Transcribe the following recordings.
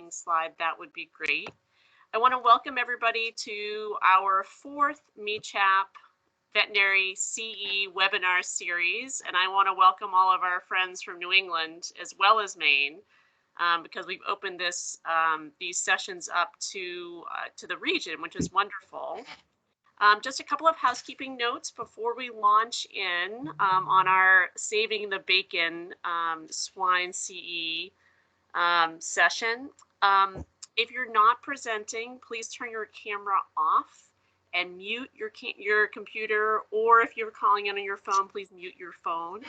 slide, that would be great. I want to welcome everybody to our fourth MeCHAP Veterinary CE webinar series, and I want to welcome all of our friends from New England as well as Maine, because we've opened these sessions up to the region, which is wonderful. Just a couple of housekeeping notes before we launch in on our Saving the Bacon Swine CE session. If you're not presenting, please turn your camera off and mute your computer, or if you're calling in on your phone, please mute your phone.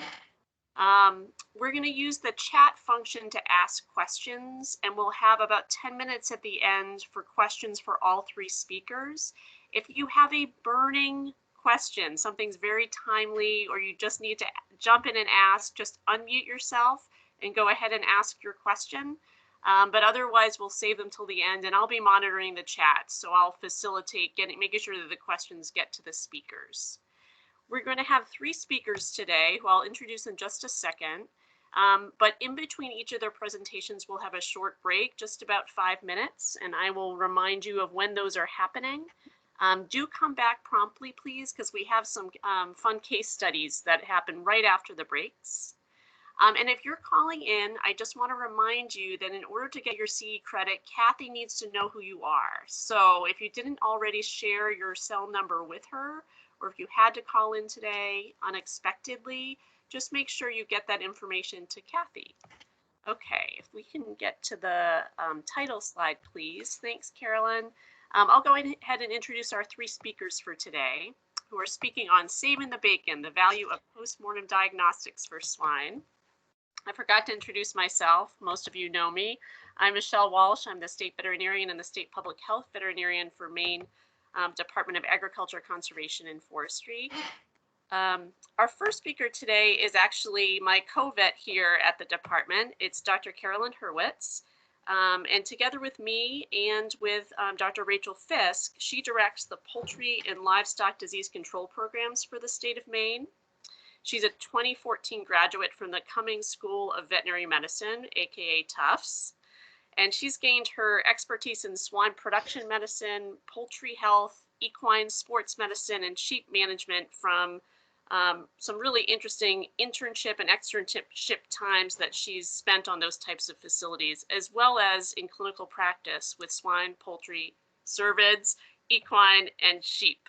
We're going to use the chat function to ask questions, and we'll have about 10 minutes at the end for questions for all three speakers. If you have a burning question, something's very timely, or you just need to jump in and ask, just unmute yourself and go ahead and ask your question. But otherwise, we'll save them till the end, and I'll be monitoring the chat, so I'll facilitate making sure that the questions get to the speakers. We're going to have three speakers today, who I'll introduce in just a second. But in between each of their presentations, we'll have a short break, just about 5 minutes, and I will remind you of when those are happening. Do come back promptly, please, because we have some fun case studies that happen right after the breaks. And if you're calling in, I just want to remind you that in order to get your CE credit, Kathy needs to know who you are. So if you didn't already share your cell number with her, or if you had to call in today unexpectedly, just make sure you get that information to Kathy. Okay, if we can get to the title slide, please. Thanks, Carolyn. I'll go ahead and introduce our three speakers for today, who are speaking on Saving the Bacon, the value of post-mortem diagnostics for swine. I forgot to introduce myself. Most of you know me. I'm Michelle Walsh. I'm the state veterinarian and the state public health veterinarian for Maine Department of Agriculture, Conservation, and Forestry. Our first speaker today is actually my co-vet here at the department. It's Dr. Carolyn Hurwitz. And together with me and with Dr. Rachel Fisk, she directs the poultry and livestock disease control programs for the state of Maine. She's a 2014 graduate from the Cummings School of Veterinary Medicine, aka Tufts, and she's gained her expertise in swine production medicine, poultry health, equine sports medicine, and sheep management from some really interesting internship and externship times that she's spent on those types of facilities, as well as in clinical practice with swine, poultry, cervids, equine, and sheep.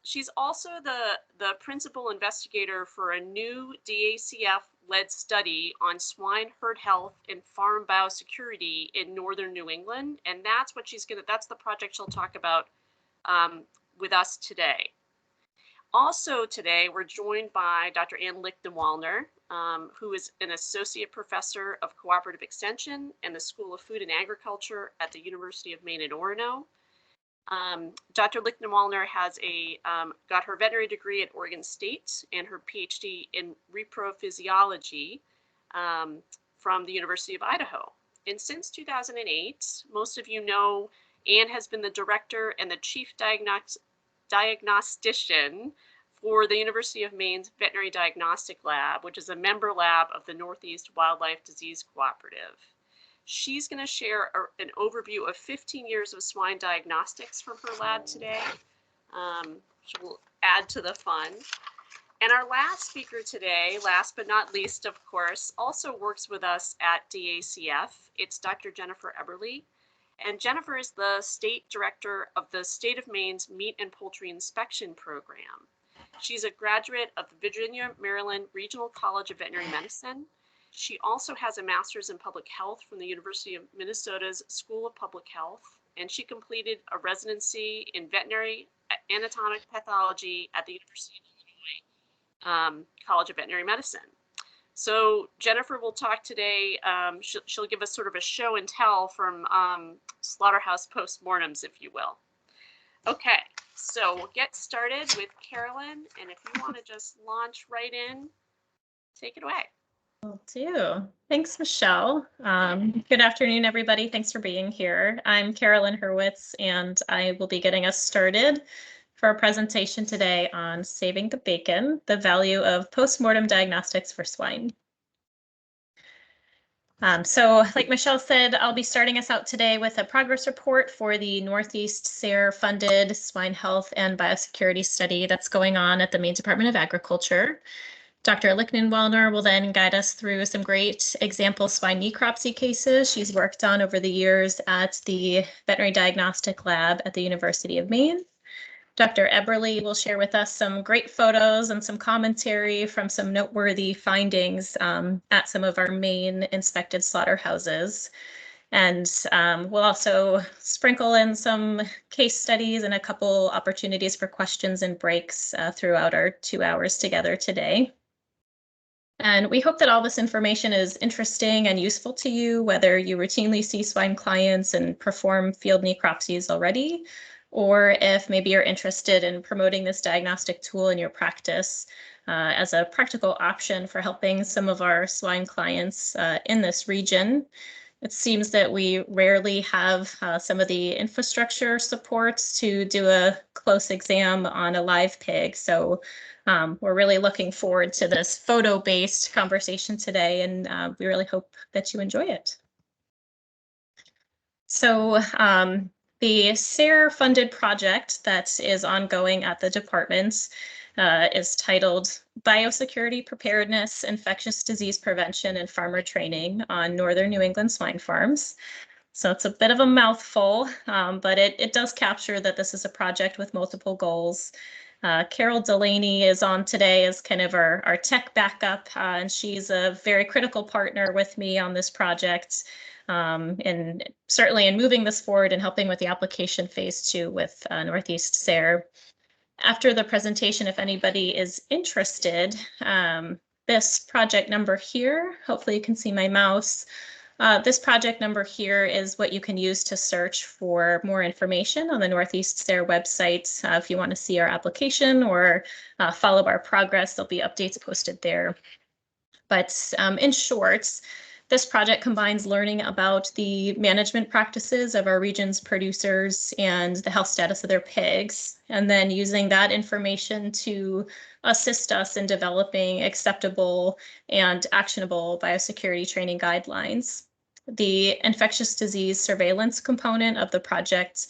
She's also the principal investigator for a new DACF-led study on swine herd health and farm biosecurity in northern New England, and that's the project she'll talk about with us today. Also today, we're joined by Dr. Ann Lichtenwallner, who is an associate professor of cooperative extension and the School of Food and Agriculture at the University of Maine at Orono. Dr. Lichtenwallner has got her veterinary degree at Oregon State and her PhD in reprophysiology from the University of Idaho. And since 2008, most of you know Anne has been the director and the chief diagnostician for the University of Maine's Veterinary Diagnostic Lab, which is a member lab of the Northeast Wildlife Disease Cooperative. She's going to share an overview of 15 years of swine diagnostics from her lab today. She will add to the fun. And our last speaker today, last but not least, of course, also works with us at DACF. It's Dr. Jennifer Eberly. And Jennifer is the state director of the state of Maine's Meat and Poultry Inspection Program. She's a graduate of the Virginia, Maryland Regional College of Veterinary Medicine. She also has a master's in public health from the University of Minnesota's School of Public Health, and she completed a residency in veterinary anatomic pathology at the University of Illinois College of Veterinary Medicine. So Jennifer will talk today. She'll give us sort of a show and tell from slaughterhouse postmortems, if you will. Okay, so we'll get started with Carolyn, and if you want to just launch right in, take it away. Will do. Thanks, Michelle. Good afternoon, everybody. Thanks for being here. I'm Carolyn Hurwitz, and I will be getting us started for our presentation today on Saving the Bacon, the value of post-mortem diagnostics for swine. So like Michelle said, I'll be starting us out today with a progress report for the Northeast SARE funded swine health and biosecurity study that's going on at the Maine Department of Agriculture. Dr. Lichtenwellner will then guide us through some great example swine necropsy cases she's worked on over the years at the Veterinary Diagnostic Lab at the University of Maine. Dr. Eberly will share with us some great photos and some commentary from some noteworthy findings at some of our main inspected slaughterhouses. And we'll also sprinkle in some case studies and a couple opportunities for questions and breaks throughout our 2 hours together today. And we hope that all this information is interesting and useful to you, whether you routinely see swine clients and perform field necropsies already, or if maybe you're interested in promoting this diagnostic tool in your practice as a practical option for helping some of our swine clients in this region. It seems that we rarely have some of the infrastructure supports to do a close exam on a live pig. So we're really looking forward to this photo-based conversation today, and we really hope that you enjoy it. So the SARE funded project that is ongoing at the department is titled Biosecurity Preparedness, Infectious Disease Prevention, and Farmer Training on Northern New England Swine Farms. So it's a bit of a mouthful, but it does capture that this is a project with multiple goals. Carol Delaney is on today as kind of our tech backup, and she's a very critical partner with me on this project. And certainly in moving this forward and helping with the application phase 2 with Northeast SARE. After the presentation, if anybody is interested, this project number here, hopefully you can see my mouse. This project number here is what you can use to search for more information on the Northeast SARE website. If you want to see our application or follow our progress, there'll be updates posted there. But in short, this project combines learning about the management practices of our region's producers and the health status of their pigs, and then using that information to assist us in developing acceptable and actionable biosecurity training guidelines. The infectious disease surveillance component of the project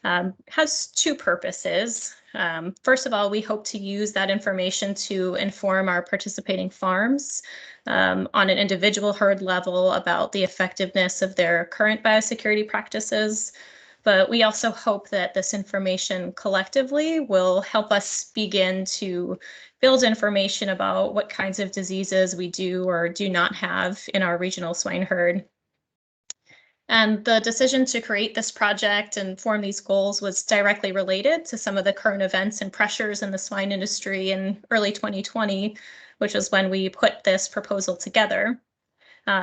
has 2 purposes. First of all, we hope to use that information to inform our participating farms on an individual herd level about the effectiveness of their current biosecurity practices. But we also hope that this information collectively will help us begin to build information about what kinds of diseases we do or do not have in our regional swine herd. And the decision to create this project and form these goals was directly related to some of the current events and pressures in the swine industry in early 2020, which was when we put this proposal together.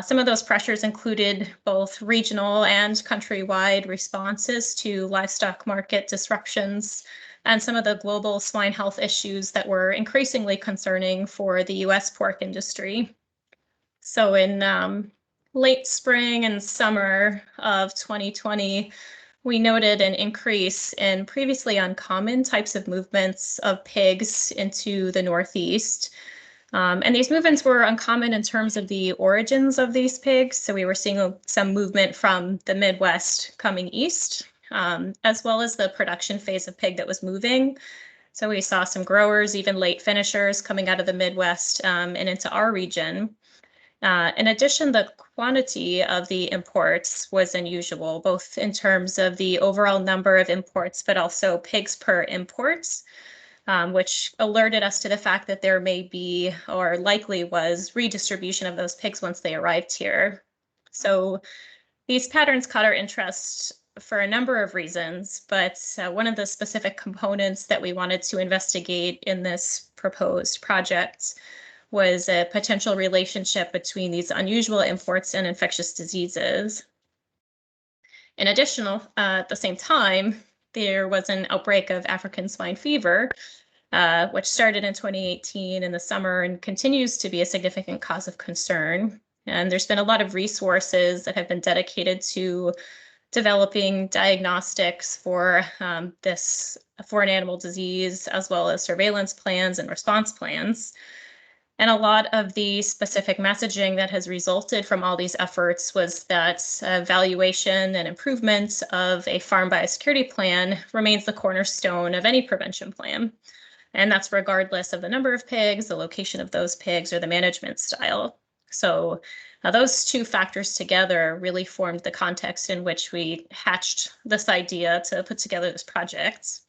Some of those pressures included both regional and countrywide responses to livestock market disruptions and some of the global swine health issues that were increasingly concerning for the US pork industry. So in late spring and summer of 2020, we noted an increase in previously uncommon types of movements of pigs into the Northeast. And these movements were uncommon in terms of the origins of these pigs. So we were seeing some movement from the Midwest coming east, as well as the production phase of pig that was moving. So we saw some growers, even late finishers, coming out of the Midwest and into our region. In addition, the quantity of the imports was unusual, both in terms of the overall number of imports, but also pigs per imports, which alerted us to the fact that there may be, or likely was, redistribution of those pigs once they arrived here. So these patterns caught our interest for a number of reasons, but one of the specific components that we wanted to investigate in this proposed project was a potential relationship between these unusual imports and infectious diseases. In addition, at the same time, there was an outbreak of African swine fever, which started in 2018 in the summer and continues to be a significant cause of concern. And there's been a lot of resources that have been dedicated to developing diagnostics for this foreign animal disease, as well as surveillance plans and response plans. And a lot of the specific messaging that has resulted from all these efforts was that evaluation and improvement of a farm biosecurity plan remains the cornerstone of any prevention plan. And that's regardless of the number of pigs, the location of those pigs, or the management style. So those two factors together really formed the context in which we hatched this idea to put together this project.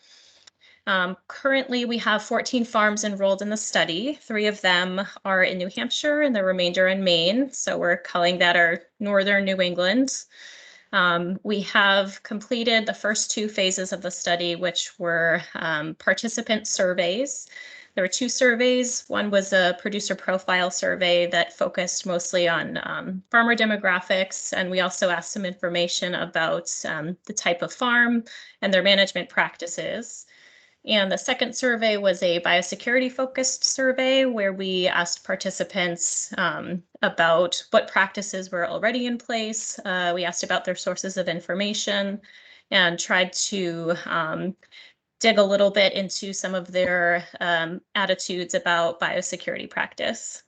Currently, we have 14 farms enrolled in the study. 3 of them are in New Hampshire and the remainder in Maine. So we're calling that our northern New England. We have completed the first 2 phases of the study, which were participant surveys. There were 2 surveys. One was a producer profile survey that focused mostly on farmer demographics, and we also asked some information about the type of farm and their management practices. And the second survey was a biosecurity focused survey where we asked participants about what practices were already in place. We asked about their sources of information and tried to dig a little bit into some of their attitudes about biosecurity practice.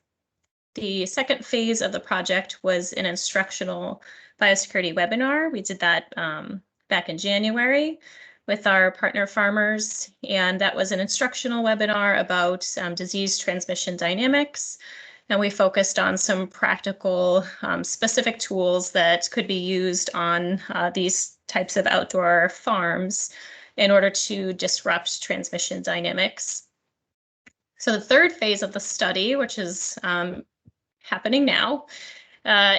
The second phase of the project was an instructional biosecurity webinar. We did that back in January with our partner farmers, and that was an instructional webinar about disease transmission dynamics. And we focused on some practical specific tools that could be used on these types of outdoor farms in order to disrupt transmission dynamics. So the third phase of the study, which is happening now,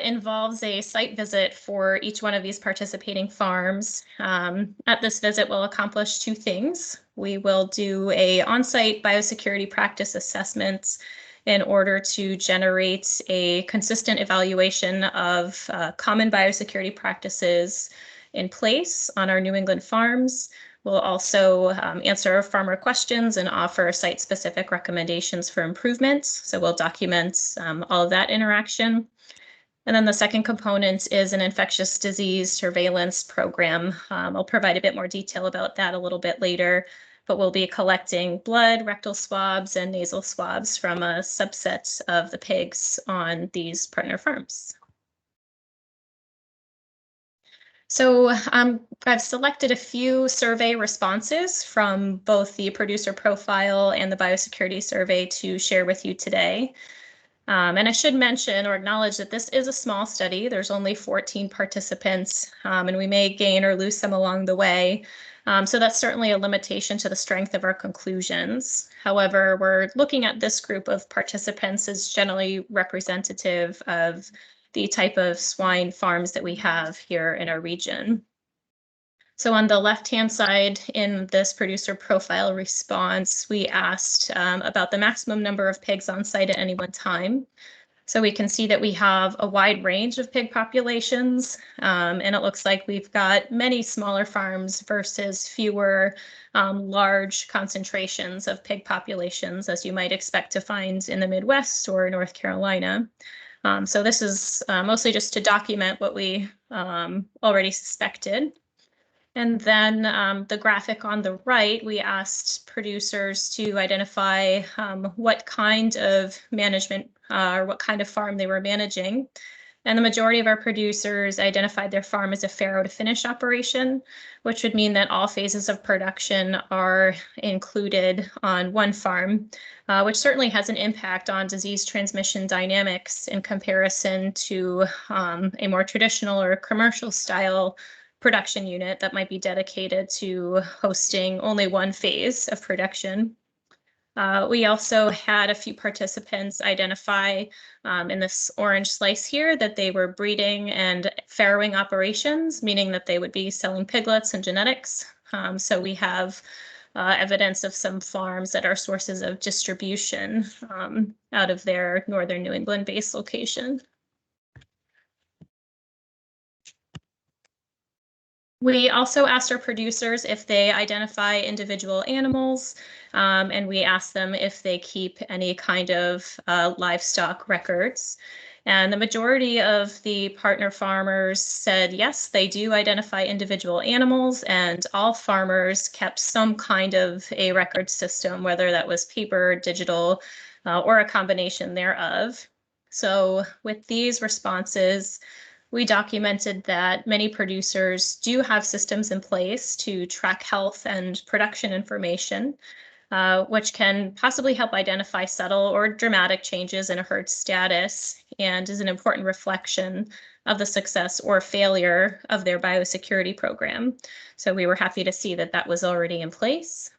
involves a site visit for each one of these participating farms. At this visit, we'll accomplish 2 things. We will do an on-site biosecurity practice assessment in order to generate a consistent evaluation of common biosecurity practices in place on our New England farms. We'll also answer farmer questions and offer site-specific recommendations for improvements. So we'll document all of that interaction. And then the second component is an infectious disease surveillance program. I'll provide a bit more detail about that a little bit later, but we'll be collecting blood, rectal swabs, and nasal swabs from a subset of the pigs on these partner farms. So I've selected a few survey responses from both the producer profile and the biosecurity survey to share with you today. And I should mention or acknowledge that this is a small study. There's only 14 participants, and we may gain or lose some along the way. So that's certainly a limitation to the strength of our conclusions. However, we're looking at this group of participants as generally representative of the type of swine farms that we have here in our region. So on the left-hand side in this producer profile response, we asked about the maximum number of pigs on site at any one time. So we can see that we have a wide range of pig populations, and it looks like we've got many smaller farms versus fewer large concentrations of pig populations, as you might expect to find in the Midwest or North Carolina. So this is mostly just to document what we already suspected. And then the graphic on the right, we asked producers to identify what kind of management or what kind of farm they were managing. And the majority of our producers identified their farm as a farrow to finish operation, which would mean that all phases of production are included on one farm, which certainly has an impact on disease transmission dynamics in comparison to a more traditional or commercial style production unit that might be dedicated to hosting only one phase of production. We also had a few participants identify in this orange slice here that they were breeding and farrowing operations, meaning that they would be selling piglets and genetics. So we have evidence of some farms that are sources of distribution out of their northern New England base location. We also asked our producers if they identify individual animals, and we asked them if they keep any kind of livestock records. And the majority of the partner farmers said, yes, they do identify individual animals, and all farmers kept some kind of a record system, whether that was paper, digital, or a combination thereof. So with these responses, we documented that many producers do have systems in place to track health and production information, which can possibly help identify subtle or dramatic changes in a herd status and is an important reflection of the success or failure of their biosecurity program. So we were happy to see that that was already in place.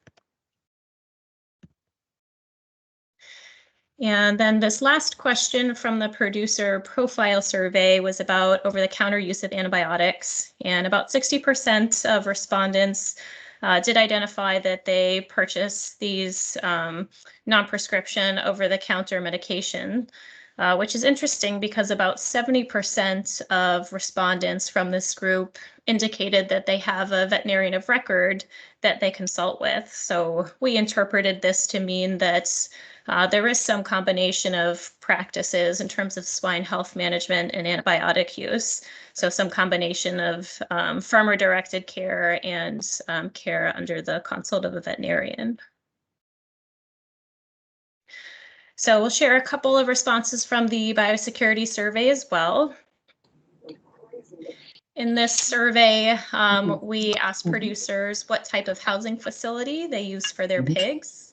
And then this last question from the producer profile survey was about over-the-counter use of antibiotics. And about 60% of respondents did identify that they purchase these non-prescription over-the-counter medication, which is interesting because about 70% of respondents from this group indicated that they have a veterinarian of record that they consult with. So we interpreted this to mean that there is some combination of practices in terms of swine health management and antibiotic use. So some combination of farmer-directed care and care under the consult of a veterinarian. So we'll share a couple of responses from the biosecurity survey as well. In this survey, we asked producers what type of housing facility they use for their pigs.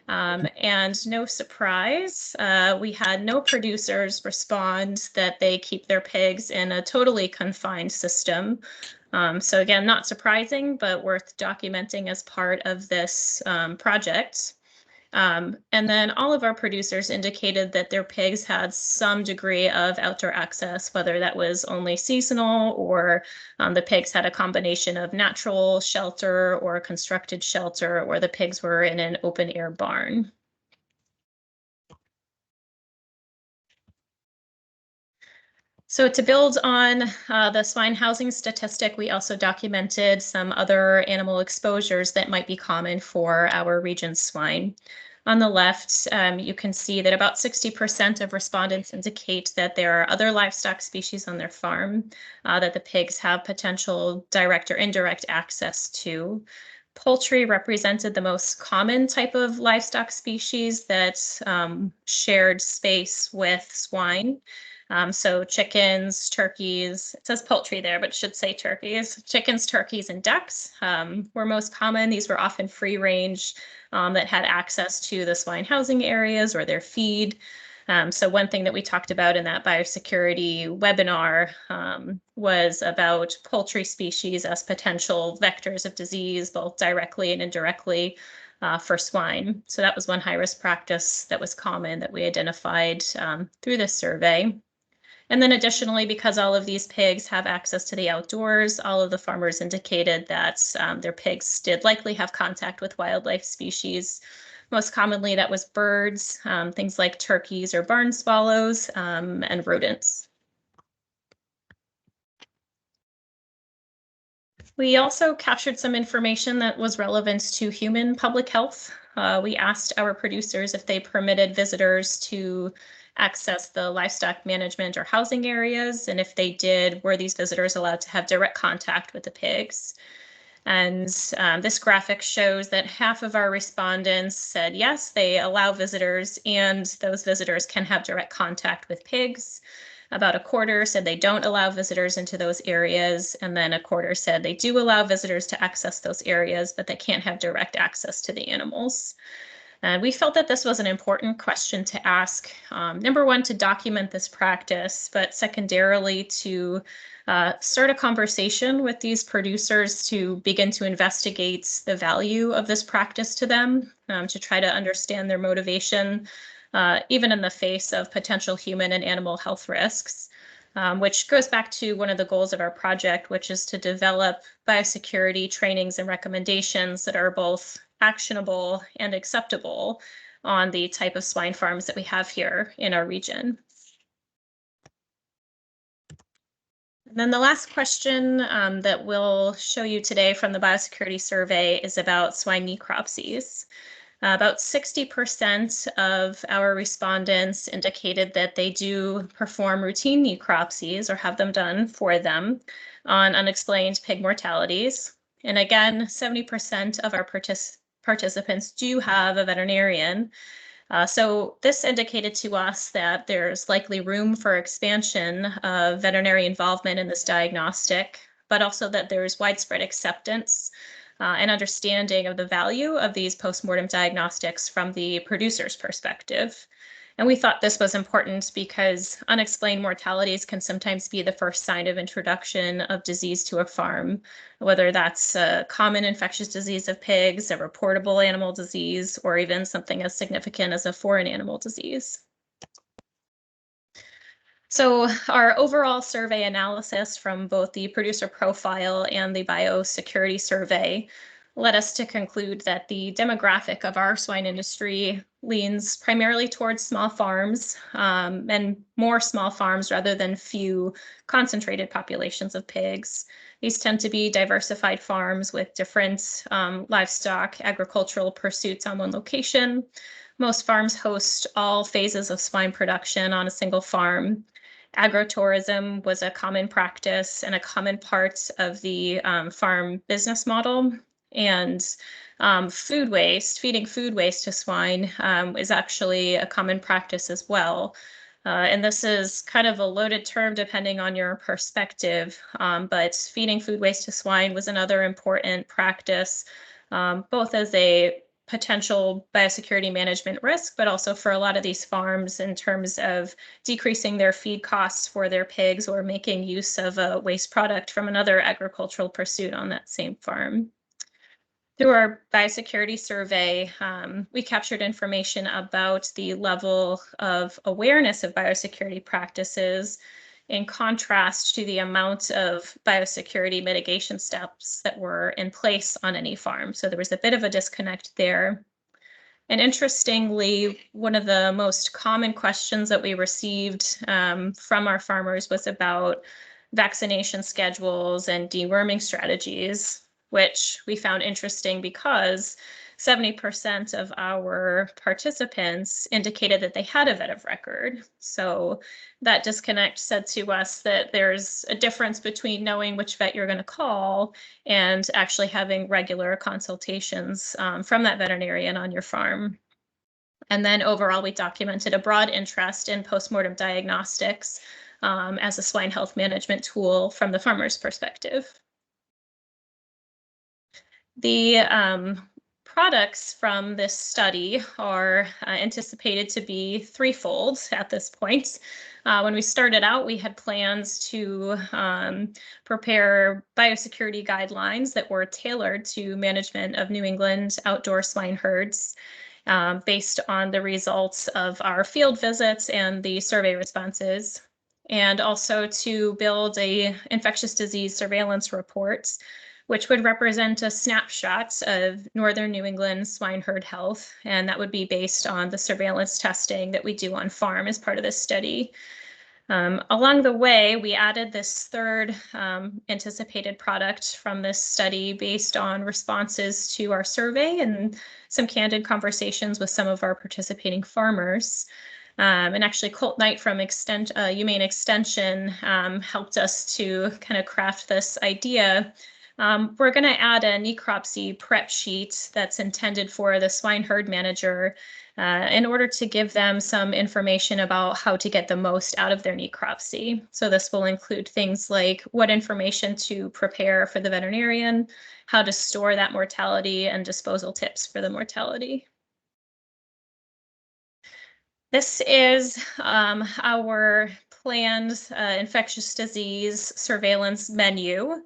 And no surprise, we had no producers respond that they keep their pigs in a totally confined system. So again, not surprising, but worth documenting as part of this project. And then all of our producers indicated that their pigs had some degree of outdoor access, whether that was only seasonal or the pigs had a combination of natural shelter or constructed shelter, or the pigs were in an open air barn. So to build on the swine housing statistic, we also documented some other animal exposures that might be common for our region's swine. On the left, you can see that about 60% of respondents indicate that there are other livestock species on their farm that the pigs have potential direct or indirect access to. Poultry represented the most common type of livestock species that shared space with swine. So chickens, turkeys, it says poultry there, but it should say turkeys. Chickens, turkeys, and ducks were most common. These were often free range that had access to the swine housing areas or their feed. So one thing that we talked about in that biosecurity webinar was about poultry species as potential vectors of disease, both directly and indirectly for swine. So that was one high-risk practice that was common that we identified through this survey. And then additionally, because all of these pigs have access to the outdoors, all of the farmers indicated that their pigs did likely have contact with wildlife species. Most commonly, that was birds, things like turkeys or barn swallows, and rodents. We also captured some information that was relevant to human public health. We asked our producers if they permitted visitors to access the livestock management or housing areas, and if they did, were these visitors allowed to have direct contact with the pigs? And this graphic shows that half of our respondents said yes, they allow visitors, and those visitors can have direct contact with pigs. About a quarter said they don't allow visitors into those areas, and then a quarter said they do allow visitors to access those areas, but they can't have direct access to the animals. And we felt that this was an important question to ask, number one, to document this practice, but secondarily to start a conversation with these producers to begin to investigate the value of this practice to them, to try to understand their motivation, even in the face of potential human and animal health risks. Which goes back to one of the goals of our project, which is to develop biosecurity trainings and recommendations that are both actionable and acceptable on the type of swine farms that we have here in our region. And then the last question that we'll show you today from the biosecurity survey is about swine necropsies. About 60% of our respondents indicated that they do perform routine necropsies or have them done for them on unexplained pig mortalities. And again, 70% of our participants do have a veterinarian. So this indicated to us that there's likely room for expansion of veterinary involvement in this diagnostic, but also that there's widespread acceptance and understanding of the value of these postmortem diagnostics from the producer's perspective. And we thought this was important because unexplained mortalities can sometimes be the first sign of introduction of disease to a farm, whether that's a common infectious disease of pigs, a reportable animal disease, or even something as significant as a foreign animal disease. So our overall survey analysis from both the producer profile and the biosecurity survey led us to conclude that the demographic of our swine industry leans primarily towards small farms and more small farms rather than few concentrated populations of pigs. These tend to be diversified farms with different livestock agricultural pursuits on one location. Most farms host all phases of swine production on a single farm. Agrotourism was a common practice and a common part of the farm business model. And feeding food waste to swine is actually a common practice as well. And this is kind of a loaded term depending on your perspective, but feeding food waste to swine was another important practice, both as a potential biosecurity management risk, but also for a lot of these farms in terms of decreasing their feed costs for their pigs or making use of a waste product from another agricultural pursuit on that same farm. Through our biosecurity survey, we captured information about the level of awareness of biosecurity practices in contrast to the amount of biosecurity mitigation steps that were in place on any farm. So there was a bit of a disconnect there. And interestingly, one of the most common questions that we received from our farmers was about vaccination schedules and deworming strategies, which we found interesting because 70% of our participants indicated that they had a vet of record. So that disconnect said to us that there's a difference between knowing which vet you're going to call and actually having regular consultations from that veterinarian on your farm. And then overall, we documented a broad interest in postmortem diagnostics as a swine health management tool from the farmer's perspective. The products from this study are anticipated to be threefold at this point. When we started out, we had plans to prepare biosecurity guidelines that were tailored to management of New England outdoor swine herds based on the results of our field visits and the survey responses, and also to build a infectious disease surveillance report which would represent a snapshot of northern New England swine herd health, and that would be based on the surveillance testing that we do on farm as part of this study. Along the way, we added this third anticipated product from this study based on responses to our survey and some candid conversations with some of our participating farmers. And actually, Colt Knight from Humane Extension helped us to kind of craft this idea. We're going to add a necropsy prep sheet that's intended for the swine herd manager in order to give them some information about how to get the most out of their necropsy. So this will include things like what information to prepare for the veterinarian, how to store that mortality, and disposal tips for the mortality. This is our planned infectious disease surveillance menu.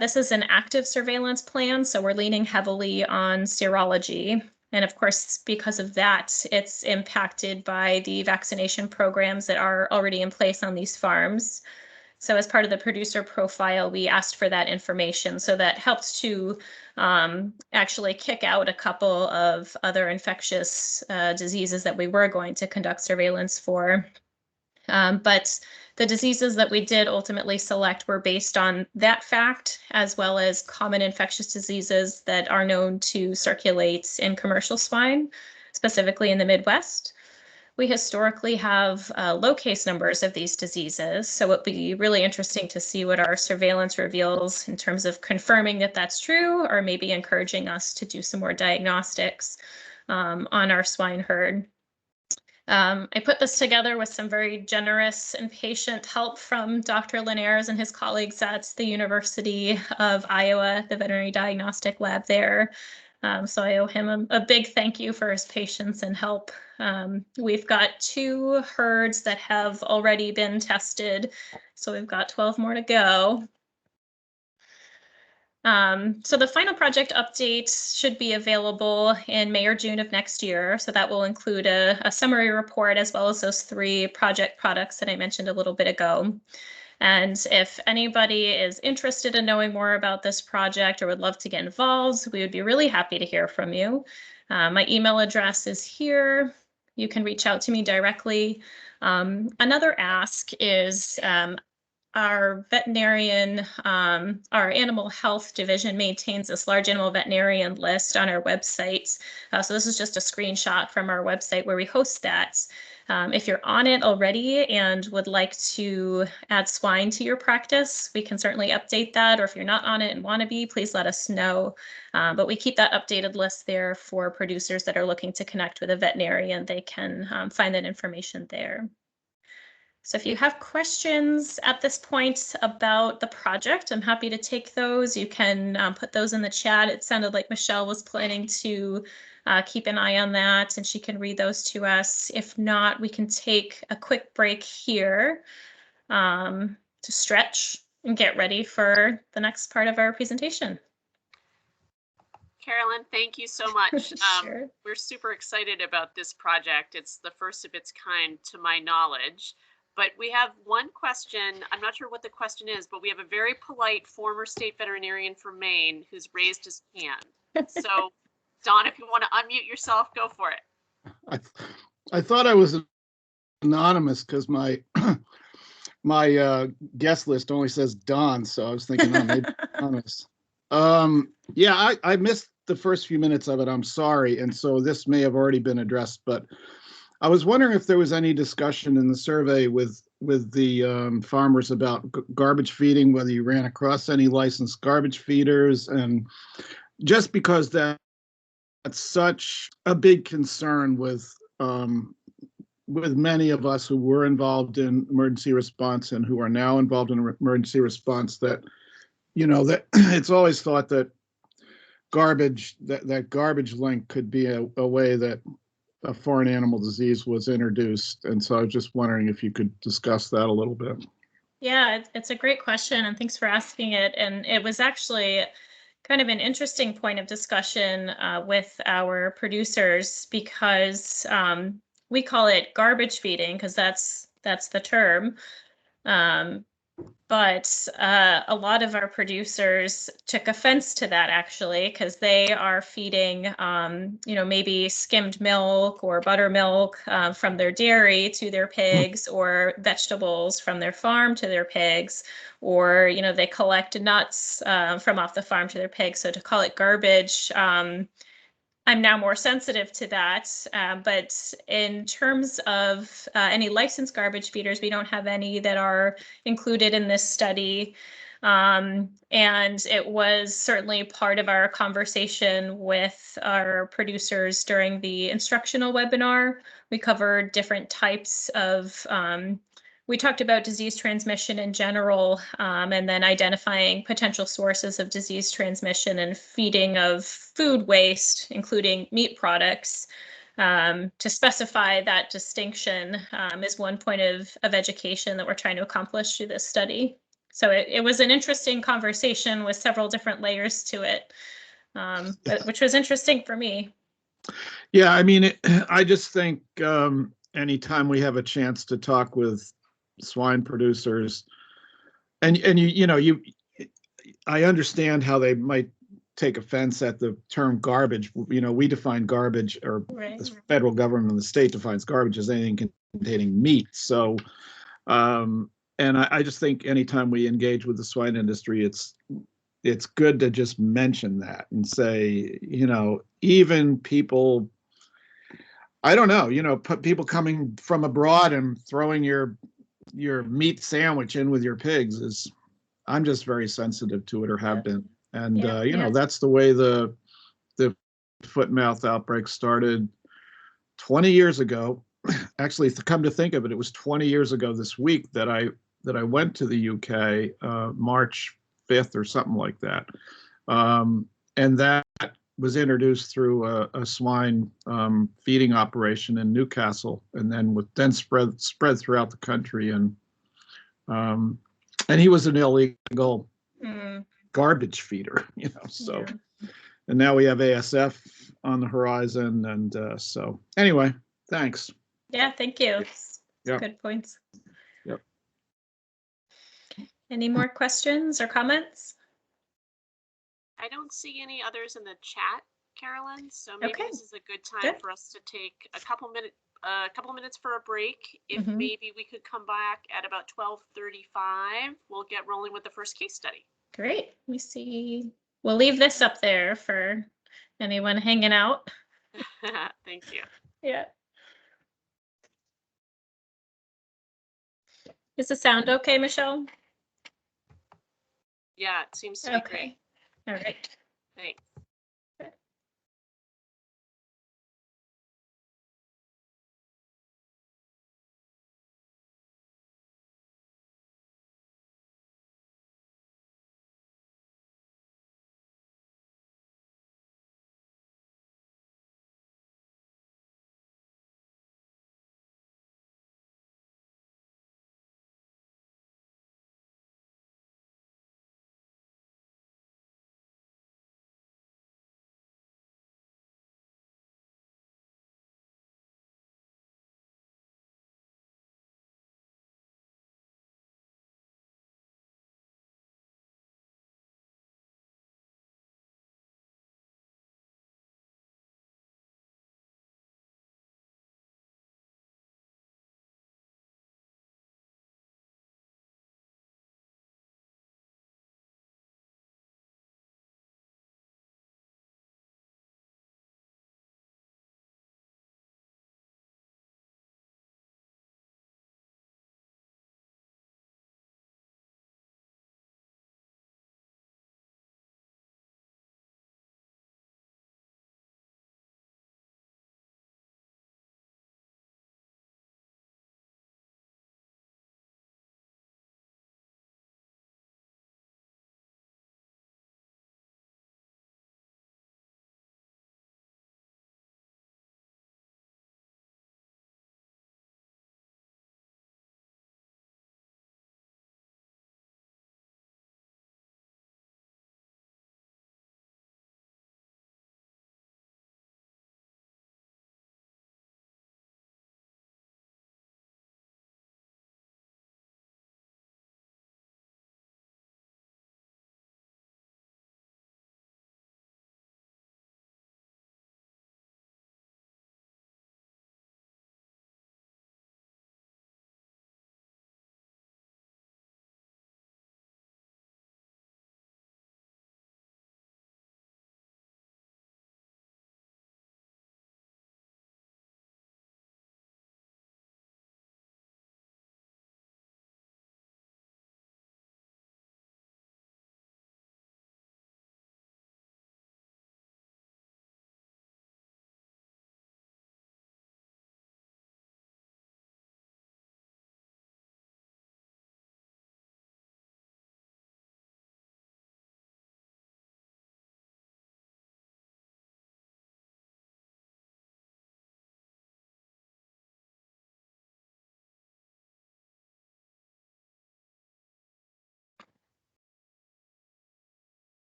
This is an active surveillance plan, so we're leaning heavily on serology. And of course, because of that, it's impacted by the vaccination programs that are already in place on these farms. So as part of the producer profile, we asked for that information. So that helps to actually kick out a couple of other infectious diseases that we were going to conduct surveillance for. But the diseases that we did ultimately select were based on that fact, as well as common infectious diseases that are known to circulate in commercial swine, specifically in the Midwest. We historically have low case numbers of these diseases, so it'd be really interesting to see what our surveillance reveals in terms of confirming that that's true, or maybe encouraging us to do some more diagnostics. on our swine herd. I put this together with some very generous and patient help from Dr. Linares and his colleagues at the University of Iowa, the veterinary diagnostic lab there. So I owe him a big thank you for his patience and help. We've got 2 herds that have already been tested, so we've got 12 more to go. So the final project update should be available in May or June of next year. So that will include a summary report as well as those 3 project products that I mentioned a little bit ago. And if anybody is interested in knowing more about this project or would love to get involved, we would be really happy to hear from you. My email address is here. You can reach out to me directly. Another ask is our veterinarian, our animal health division maintains this large animal veterinarian list on our website. So this is just a screenshot from our website where we host that. If you're on it already and would like to add swine to your practice, we can certainly update that. Or if you're not on it and want to be, please let us know. But we keep that updated list there for producers that are looking to connect with a veterinarian. They can find that information there. So if you have questions at this point about the project, I'm happy to take those. You can put those in the chat. It sounded like Michelle was planning to keep an eye on that and she can read those to us. If not, we can take a quick break here to stretch and get ready for the next part of our presentation. Carolyn, thank you so much. Sure. We're super excited about this project. It's the first of its kind to my knowledge. But we have one question. I'm not sure what the question is, but we have a very polite former state veterinarian from Maine who's raised his hand. So, Don, if you want to unmute yourself, go for it. I thought I was anonymous because my guest list only says Don, so I was thinking, oh, maybe anonymous. Yeah, I missed the first few minutes of it. I'm sorry, and so this may have already been addressed, but I was wondering if there was any discussion in the survey with the farmers about garbage feeding, whether you ran across any licensed garbage feeders, and just because that's such a big concern with many of us who were involved in emergency response and who are now involved in emergency response, that that it's always thought that that garbage link could be a way that a foreign animal disease was introduced. And so I was just wondering if you could discuss that a little bit. Yeah, it's a great question, and thanks for asking it. And it was actually kind of an interesting point of discussion with our producers because we call it garbage feeding because that's the term. But a lot of our producers took offense to that actually, because they are feeding, maybe skimmed milk or buttermilk from their dairy to their pigs, or vegetables from their farm to their pigs, or they collect nuts from off the farm to their pigs. So to call it garbage, I'm now more sensitive to that. But in terms of any licensed garbage feeders, we don't have any that are included in this study. And it was certainly part of our conversation with our producers during the instructional webinar. We covered different types of we talked about disease transmission in general, and then identifying potential sources of disease transmission and feeding of food waste, including meat products. To specify that distinction is one point of education that we're trying to accomplish through this study. So it was an interesting conversation with several different layers to it, which was interesting for me. Yeah, I mean, I just think anytime we have a chance to talk with swine producers, and I understand how they might take offense at the term garbage. We define garbage, or Right. the federal government and the state defines garbage as anything containing meat. So, and I just think anytime we engage with the swine industry, it's good to just mention that and say, even people, I don't know, people coming from abroad and throwing your meat sandwich in with your pigs I'm just very sensitive to it, or have been. And, that's the way the foot and mouth outbreak started 20 years ago. Actually, to come to think of it, it was 20 years ago this week that I went to the UK, March 5th or something like that. And that was introduced through a swine feeding operation in Newcastle, and then spread throughout the country. And he was an illegal garbage feeder, so. Yeah. And now we have ASF on the horizon, and so anyway, thanks. Yeah, thank you. Yep. Good points. Yep. Any more questions or comments? I don't see any others in the chat, Carolyn. So maybe this is a good time for us to take a couple minutes for a break. If maybe we could come back at about 12:35, we'll get rolling with the first case study. Great. Let me see. We'll leave this up there for anyone hanging out. Thank you. Yeah. Is the sound okay, Michelle? Yeah, it seems to be great. All right. Thanks.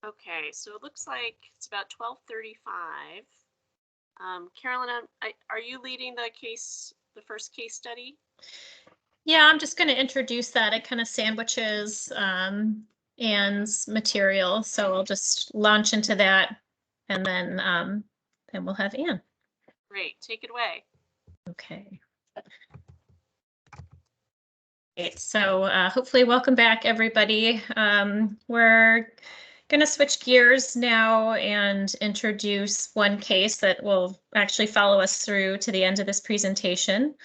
Okay, so it looks like it's about 12:35. Carolyn, are you leading the first case study? Yeah, I'm just going to introduce that. It kind of sandwiches Anne's material, so I'll just launch into that, and then we'll have Anne. Great, take it away. Okay. Great. So hopefully, welcome back, everybody. We're going to switch gears now and introduce one case that will actually follow us through to the end of this presentation.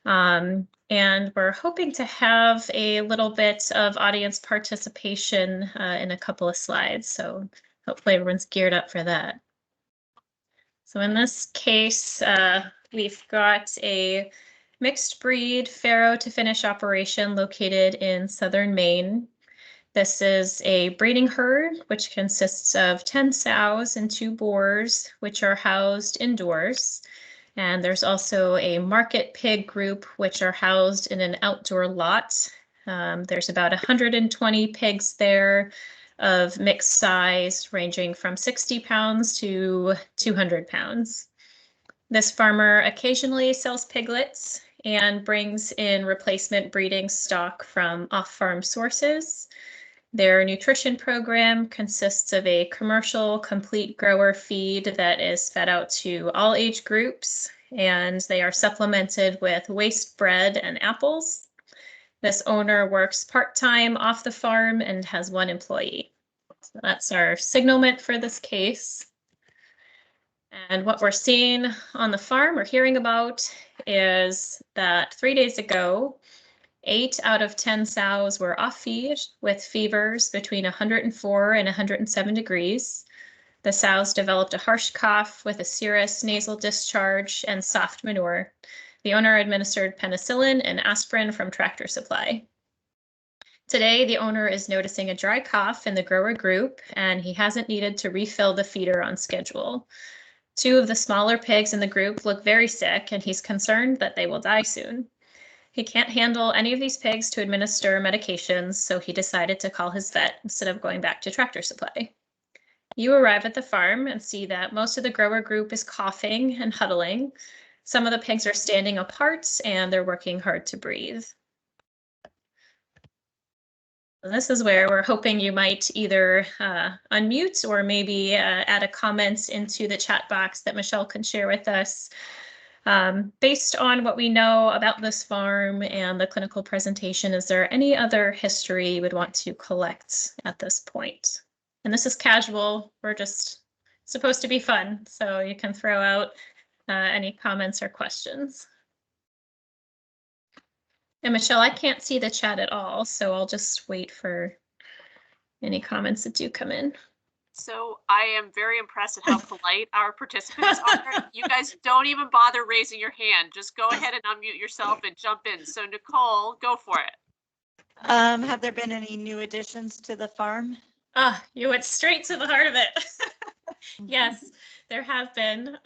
And we're hoping to have a little bit of audience participation in a couple of slides. So hopefully everyone's geared up for that. So in this case, we've got a mixed breed farrow to finish operation located in southern Maine. This is a breeding herd, which consists of 10 sows and 2 boars, which are housed indoors. And there's also a market pig group, which are housed in an outdoor lot. There's about 120 pigs there of mixed size, ranging from 60 pounds to 200 pounds. This farmer occasionally sells piglets and brings in replacement breeding stock from off-farm sources. Their nutrition program consists of a commercial complete grower feed that is fed out to all age groups, and they are supplemented with waste bread and apples. This owner works part-time off the farm and has 1 employee. So that's our signalment for this case. And what we're seeing on the farm or hearing about is that 3 days ago, 8 out of 10 sows were off feed with fevers between 104 and 107 degrees. The sows developed a harsh cough with a serous nasal discharge and soft manure. The owner administered penicillin and aspirin from Tractor Supply. Today, the owner is noticing a dry cough in the grower group, and he hasn't needed to refill the feeder on schedule. 2 of the smaller pigs in the group look very sick, and he's concerned that they will die soon. He can't handle any of these pigs to administer medications, so he decided to call his vet instead of going back to Tractor Supply. You arrive at the farm and see that most of the grower group is coughing and huddling. Some of the pigs are standing apart and they're working hard to breathe. And this is where we're hoping you might either unmute or maybe add a comment into the chat box that Michelle can share with us. Based on what we know about this farm and the clinical presentation, is there any other history you would want to collect at this point? And this is casual, we're just supposed to be fun, so you can throw out any comments or questions. And Michelle, I can't see the chat at all, so I'll just wait for any comments that do come in. So I am very impressed at how polite our participants are. You guys don't even bother raising your hand. Just go ahead and unmute yourself and jump in. So Nicole, go for it. Have there been any new additions to the farm? You went straight to the heart of it. Yes, there have been.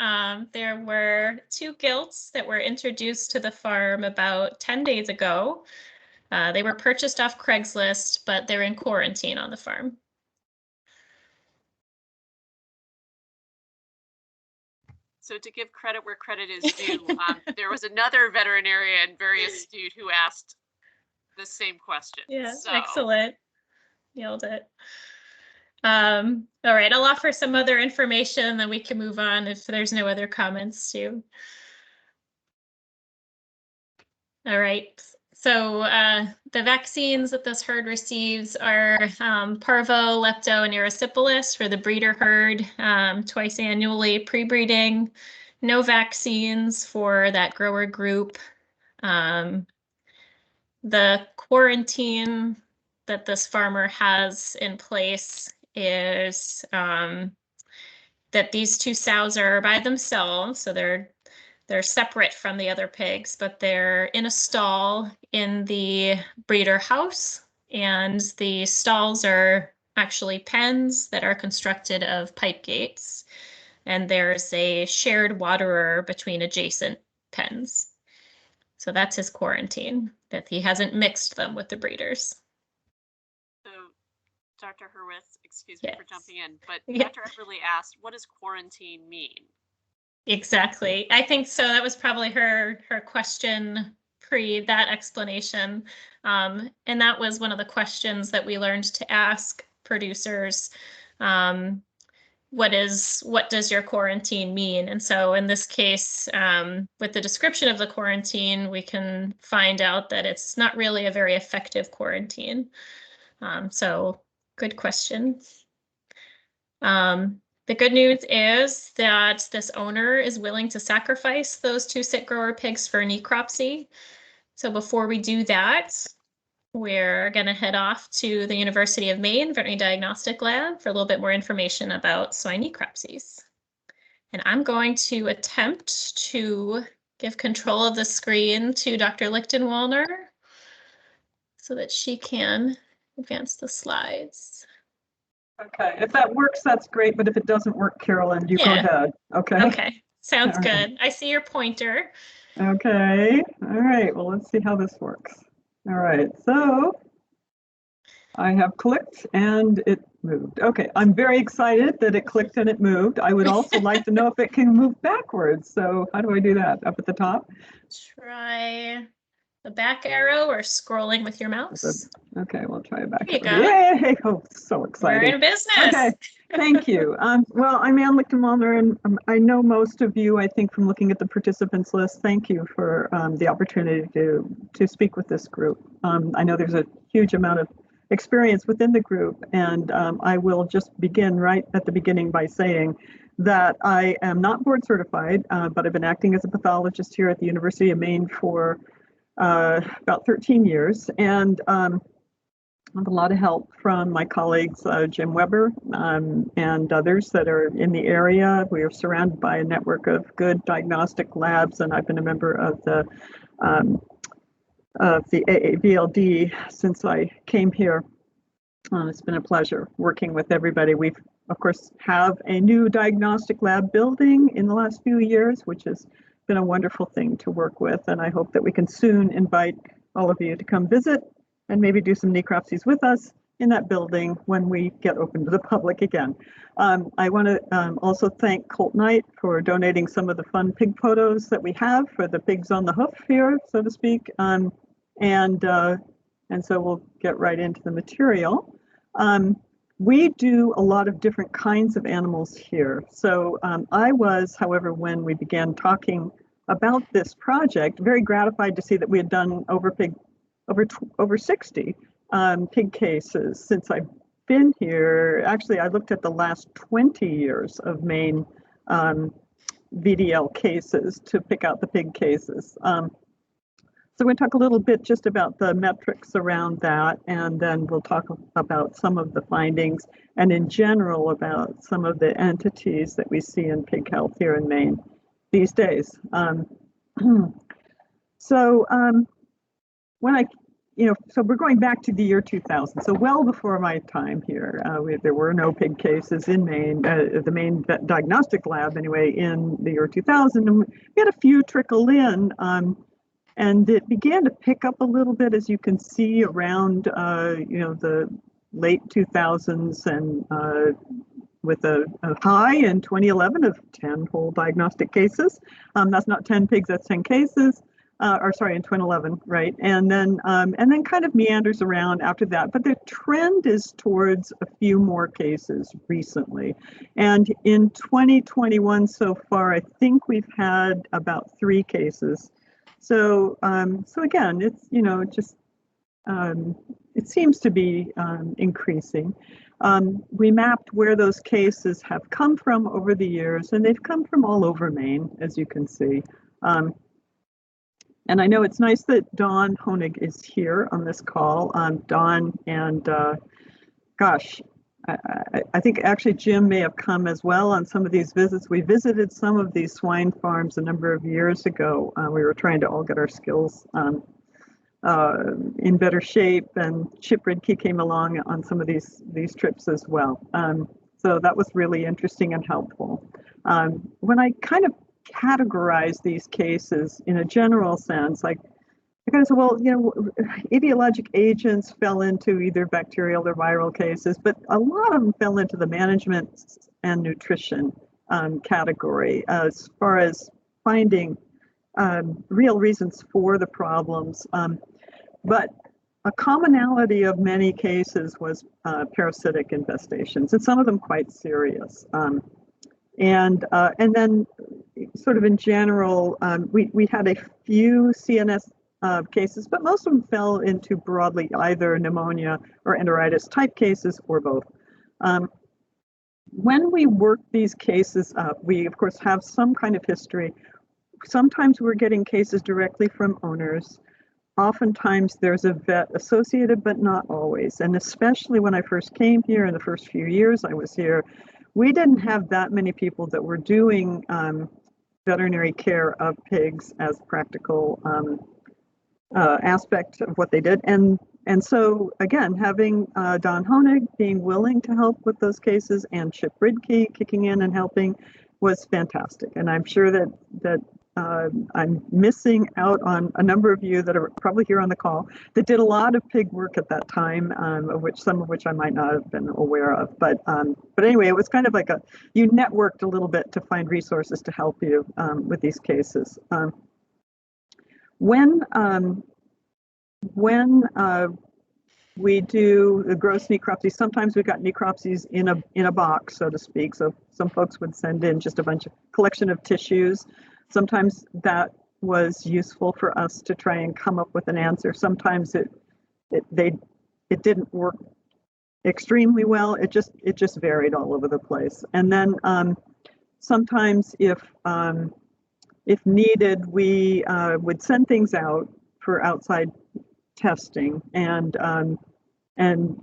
There were 2 gilts that were introduced to the farm about 10 days ago. They were purchased off Craigslist, but they're in quarantine on the farm. So to give credit where credit is due, there was another veterinarian very astute who asked the same question. Yeah, so. Excellent. Nailed it. All right, I'll offer some other information and then we can move on if there's no other comments too. All right, so the vaccines that this herd receives are parvo, lepto, and erysipelas for the breeder herd twice annually, pre-breeding. No vaccines for that grower group. The quarantine that this farmer has in place is that these 2 sows are by themselves, so they're separate from the other pigs, but they're in a stall in the breeder house, and the stalls are actually pens that are constructed of pipe gates, and there's a shared waterer between adjacent pens. So that's his quarantine, that he hasn't mixed them with the breeders. So Dr. Hurwitz, excuse me Yes. for jumping in, but Yeah. Dr. Everly asked, what does quarantine mean? Exactly. I think so. That was probably her question pre that explanation. And that was one of the questions that we learned to ask producers. What does your quarantine mean? And so in this case, with the description of the quarantine, we can find out that it's not really a very effective quarantine. So good question. The good news is that this owner is willing to sacrifice those 2 sick grower pigs for necropsy. So before we do that, we're going to head off to the University of Maine Veterinary Diagnostic Lab for a little bit more information about swine necropsies. And I'm going to attempt to give control of the screen to Dr. Lichtenwalner so that she can advance the slides. Okay, if that works, that's great, but if it doesn't work, Carolyn, you go Yeah. ahead, okay? Okay, sounds All right. good. I see your pointer. Okay, all right, well, let's see how this works. All right, so I have clicked and it moved. Okay, I'm very excited that it clicked and it moved. I would also like to know if it can move backwards. So how do I do that? Up at the top? Try the back arrow or scrolling with your mouse. Okay, we'll try it back. There you go. Yay! Oh, so We're excited. in business. Okay, thank you. Well, I'm Ann Lichtenwalner, and I know most of you, I think, from looking at the participants list. Thank you for the opportunity to speak with this group. I know there's a huge amount of experience within the group, and I will just begin right at the beginning by saying that I am not board certified, but I've been acting as a pathologist here at the University of Maine for about 13 years, and I have a lot of help from my colleagues, Jim Weber and others that are in the area. We are surrounded by a network of good diagnostic labs, and I've been a member of the AAVLD since I came here. It's been a pleasure working with everybody. We've, of course, have a new diagnostic lab building in the last few years, which has been a wonderful thing to work with, and I hope that we can soon invite all of you to come visit and maybe do some necropsies with us in that building when we get open to the public again. I want to also thank Colt Knight for donating some of the fun pig photos that we have for the pigs on the hoof here, so to speak. And so we'll get right into the material. We do a lot of different kinds of animals here. So I was, however, when we began talking about this project, very gratified to see that we had done over 60 pig cases since I've been here. Actually, I looked at the last 20 years of Maine VDL cases to pick out the pig cases. So we'll talk a little bit just about the metrics around that, and then we'll talk about some of the findings and in general about some of the entities that we see in pig health here in Maine these days. So we're going back to the year 2000, so well before my time here. There were no pig cases in Maine, the Maine Diagnostic Lab anyway, in the year 2000, and we had a few trickle in. And it began to pick up a little bit, as you can see, around the late 2000s, and with a high in 2011 of 10 whole diagnostic cases. That's not 10 pigs, that's 10 cases. In 2011, right? And then kind of meanders around after that. But the trend is towards a few more cases recently. And in 2021 so far, I think we've had about 3 cases. So again, it's, it seems to be increasing. We mapped where those cases have come from over the years, and they've come from all over Maine, as you can see. And I know it's nice that Dawn Honig is here on this call. Dawn and gosh, I think actually Jim may have come as well on some of these visits. We visited some of these swine farms a number of years ago. We were trying to all get our skills in better shape, and Chip Ridke came along on some of these trips as well. So that was really interesting and helpful. When I kind of categorize these cases in a general sense, like I kind of said, well, etiologic agents fell into either bacterial or viral cases, but a lot of them fell into the management and nutrition category as far as finding real reasons for the problems. But a commonality of many cases was parasitic infestations, and some of them quite serious. And then sort of in general, we had a few CNS cases, but most of them fell into broadly either pneumonia or enteritis type cases or both. when we work these cases up, we of course have some kind of history. Sometimes we're getting cases directly from owners. Oftentimes there's a vet associated, but not always. And especially when I first came here in the first few years I was here, we didn't have that many people that were doing veterinary care of pigs as practical aspect of what they did. And so again, having Don Honig being willing to help with those cases and Chip Ridke kicking in and helping was fantastic. And I'm sure that I'm missing out on a number of you that are probably here on the call that did a lot of pig work at that time, some of which I might not have been aware of. But anyway, it was kind of like you networked a little bit to find resources to help you with these cases. When we do the gross necropsy, sometimes we got necropsies in a box, so to speak. So some folks would send in just a bunch of collection of tissues. Sometimes that was useful for us to try and come up with an answer. Sometimes it didn't work extremely well. It just varied all over the place. And then sometimes if needed, we would send things out for outside testing, and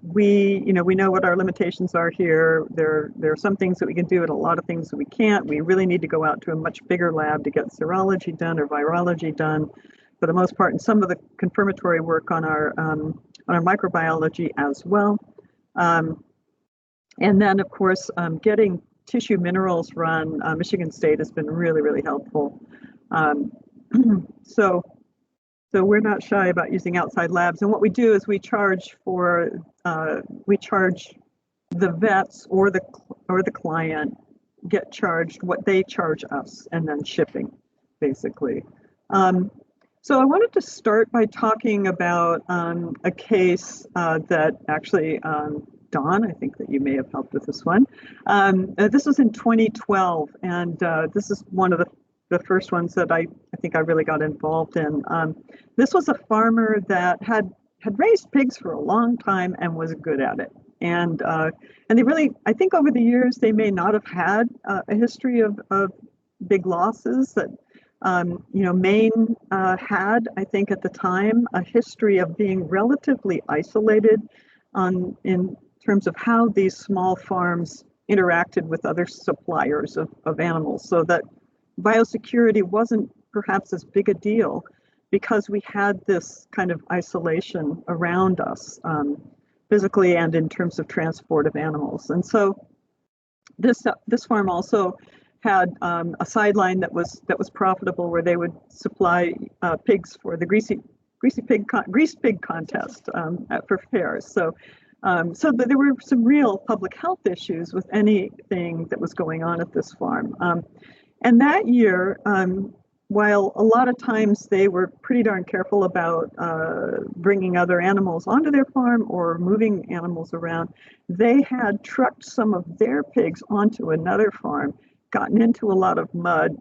we know what our limitations are here. There are some things that we can do and a lot of things that we can't. We really need to go out to a much bigger lab to get serology done or virology done for the most part, and some of the confirmatory work on our microbiology as well. And then of course, getting tissue minerals run, Michigan State has been really, really helpful. So we're not shy about using outside labs. And what we do is we charge the vets or the client get charged what they charge us, and then shipping, basically. So I wanted to start by talking about a case that actually, Dawn, I think that you may have helped with this one. This was in 2012, and this is one of the first ones that I think I really got involved in. This was a farmer that had raised pigs for a long time and was good at it. And they really, I think over the years, they may not have had a history of big losses that, Maine had, I think at the time, a history of being relatively isolated in terms of how these small farms interacted with other suppliers of animals, so that biosecurity wasn't perhaps as big a deal because we had this kind of isolation around us, physically and in terms of transport of animals. And so this farm also had a sideline that was profitable, where they would supply pigs for the greased pig contest for fairs. So there were some real public health issues with anything that was going on at this farm. And that year, while a lot of times they were pretty darn careful about bringing other animals onto their farm or moving animals around, they had trucked some of their pigs onto another farm, gotten into a lot of mud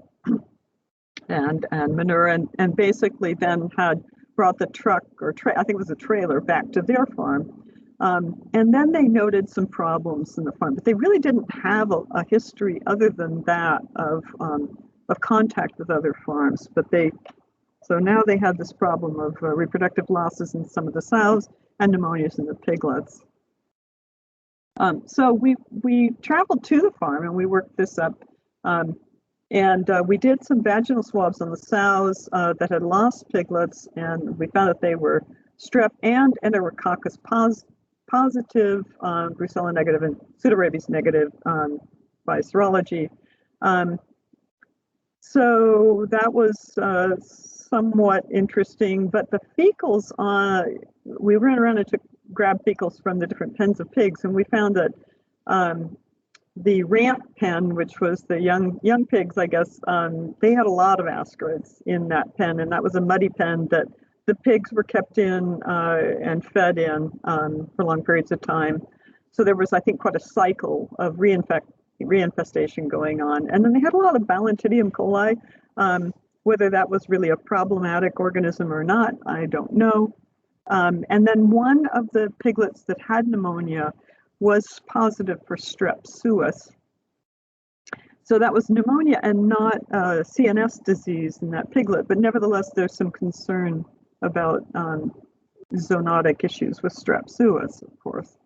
and manure, and basically then had brought the truck, or I think it was a trailer, back to their farm. And then they noted some problems in the farm, but they really didn't have a history other than that of contact with other farms. So now they had this problem of reproductive losses in some of the sows and pneumonias in the piglets. So we traveled to the farm and we worked this up, and we did some vaginal swabs on the sows that had lost piglets, and we found that they were strep and enterococcus positive, Brucella negative, and pseudorabies negative by serology. So that was somewhat interesting, but the fecals, we ran around and grabbed fecals from the different pens of pigs, and we found that the ramp pen, which was the young pigs, I guess, they had a lot of ascarids in that pen, and that was a muddy pen that the pigs were kept in and fed in for long periods of time. So there was, I think, quite a cycle of reinfestation going on. And then they had a lot of Balantidium coli. Whether that was really a problematic organism or not, I don't know. And then one of the piglets that had pneumonia was positive for strep suis, So that was pneumonia and not CNS disease in that piglet, but nevertheless, there's some concern about zoonotic issues with strep suis, of course.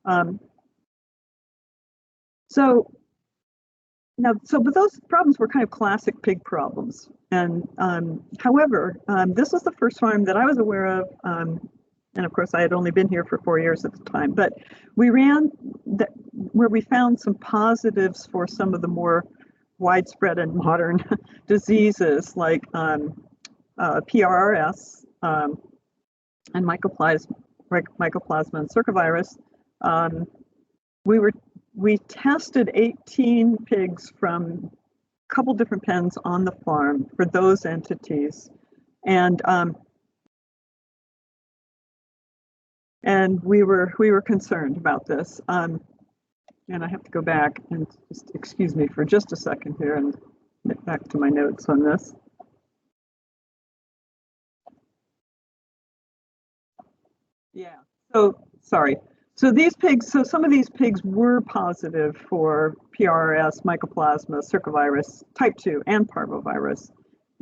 But those problems were kind of classic pig problems. And however, this was the first farm that I was aware of. And of course, I had only been here for 4 years at the time, but we ran where we found some positives for some of the more widespread and modern diseases like PRRS and mycoplasma and circovirus. We tested 18 pigs from a couple different pens on the farm for those entities, and we were concerned about this. And I have to go back and just excuse me for just a second here and get back to my notes on this. Yeah. So sorry. So these pigs, so some of these pigs were positive for PRRS, mycoplasma, circovirus, type 2, and parvovirus.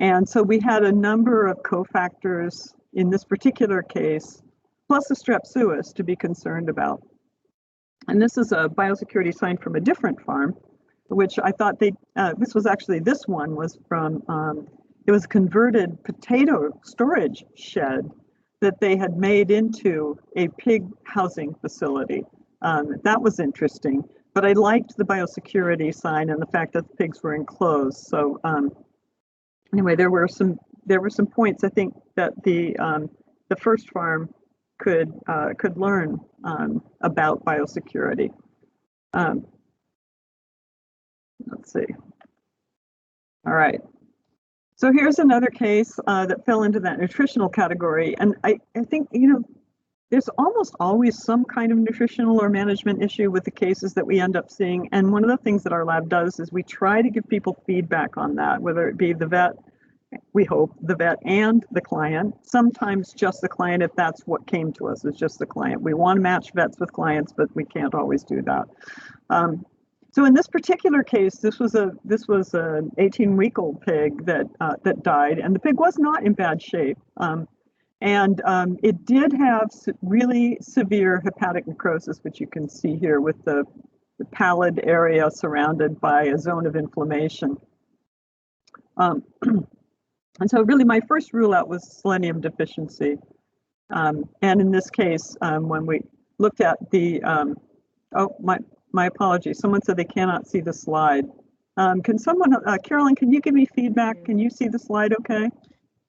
And so we had a number of cofactors in this particular case, plus the strep suis to be concerned about. And this is a biosecurity sign from a different farm, which I thought this one was from, it was a converted potato storage shed that they had made into a pig housing facility. That was interesting, but I liked the biosecurity sign and the fact that the pigs were enclosed. So anyway, there were some points I think that the first farm could learn about biosecurity. Let's see. All right. So here's another case that fell into that nutritional category. And I think, there's almost always some kind of nutritional or management issue with the cases that we end up seeing. And one of the things that our lab does is we try to give people feedback on that, whether it be the vet, we hope the vet and the client, sometimes just the client if that's what came to us, is just the client. We want to match vets with clients, but we can't always do that. So in this particular case, this was an 18-week-old pig that died, and the pig was not in bad shape. It did have really severe hepatic necrosis, which you can see here with the pallid area surrounded by a zone of inflammation. And so really my first rule out was selenium deficiency. And in this case, when we looked at the, my apologies, someone said they cannot see the slide. Can someone, Carolyn, can you give me feedback? Can you see the slide okay?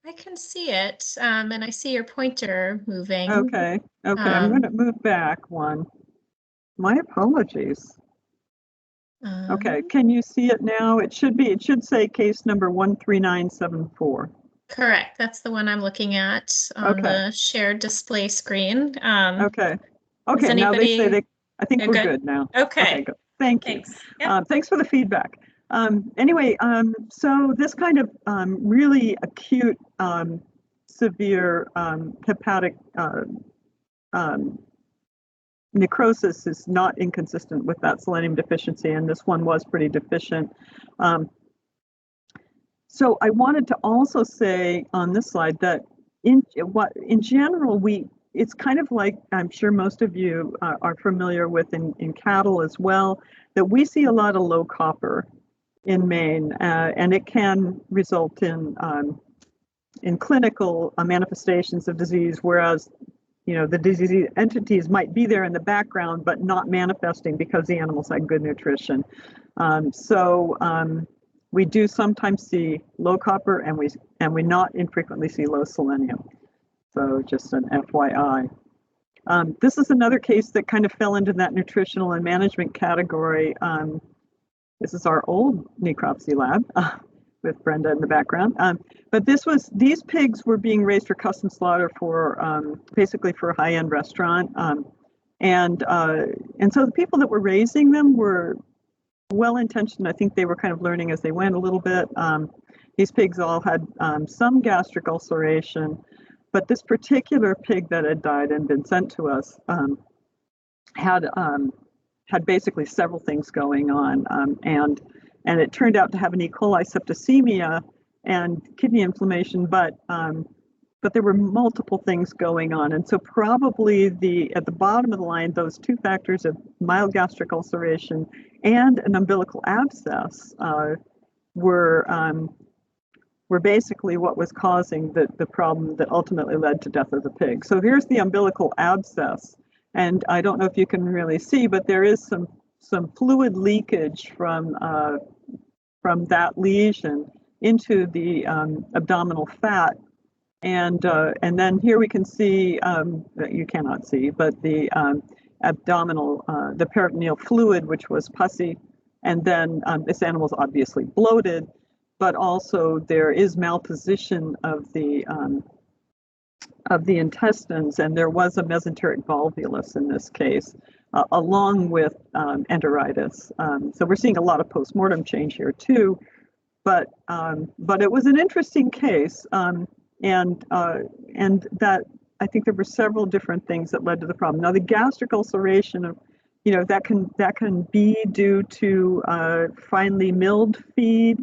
I can see it, and I see your pointer moving. Okay, I'm going to move back one. My apologies. Okay, can you see it now? It should say case number 13974. Correct, that's the one I'm looking at on the shared display screen. Okay, now they say I think we're good now. Okay, good. Thank you. Thanks. Yep. Thanks for the feedback. Anyway, so this kind of really acute, severe hepatic necrosis is not inconsistent with that selenium deficiency, and this one was pretty deficient. So I wanted to also say on this slide that in general, it's kind of like I'm sure most of you are familiar with in cattle as well, that we see a lot of low copper in Maine, and it can result in clinical manifestations of disease, whereas the disease entities might be there in the background, but not manifesting because the animals had good nutrition. We do sometimes see low copper, and we not infrequently see low selenium. So just an FYI. This is another case that kind of fell into that nutritional and management category. This is our old necropsy lab with Brenda in the background. But these pigs were being raised for custom slaughter for basically for a high-end restaurant. And so the people that were raising them were well-intentioned. I think they were kind of learning as they went a little bit. These pigs all had some gastric ulceration, but this particular pig that had died and been sent to us had basically several things going on. And and it turned out to have an E. coli septicemia and kidney inflammation, but there were multiple things going on. And so probably at the bottom of the line, those two factors of mild gastric ulceration and an umbilical abscess were basically what was causing the problem that ultimately led to death of the pig. So here's the umbilical abscess. And I don't know if you can really see, but there is some fluid leakage from that lesion into the abdominal fat. And then here we can see, you cannot see, but the abdominal, the peritoneal fluid, which was pussy. And then this animal's obviously bloated, but also there is malposition of the intestines, and there was a mesenteric volvulus in this case, along with enteritis. So we're seeing a lot of post-mortem change here too, but it was an interesting case, and that I think there were several different things that led to the problem. Now the gastric ulceration, that can be due to finely milled feed,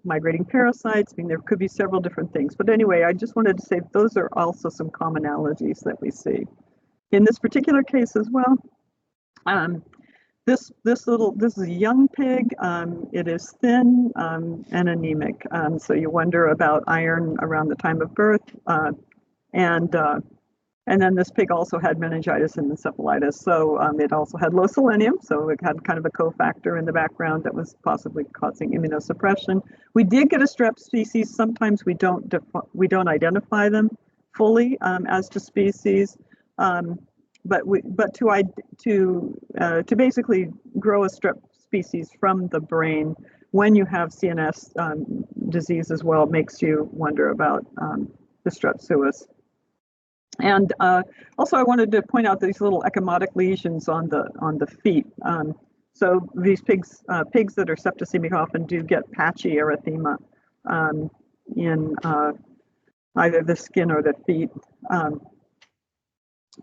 migrating parasites. I mean, there could be several different things. But anyway, I just wanted to say those are also some commonalities that we see. In this particular case as well, this is a young pig. It is thin and anemic. So you wonder about iron around the time of birth. And then this pig also had meningitis and encephalitis. So it also had low selenium. So it had kind of a cofactor in the background that was possibly causing immunosuppression. We did get a strep species. Sometimes we don't identify them fully as to species. But to basically grow a strep species from the brain when you have CNS disease as well makes you wonder about the strep suis. And also, I wanted to point out these little ecchymotic lesions on the feet. So these pigs that are septicemic often do get patchy erythema in either the skin or the feet.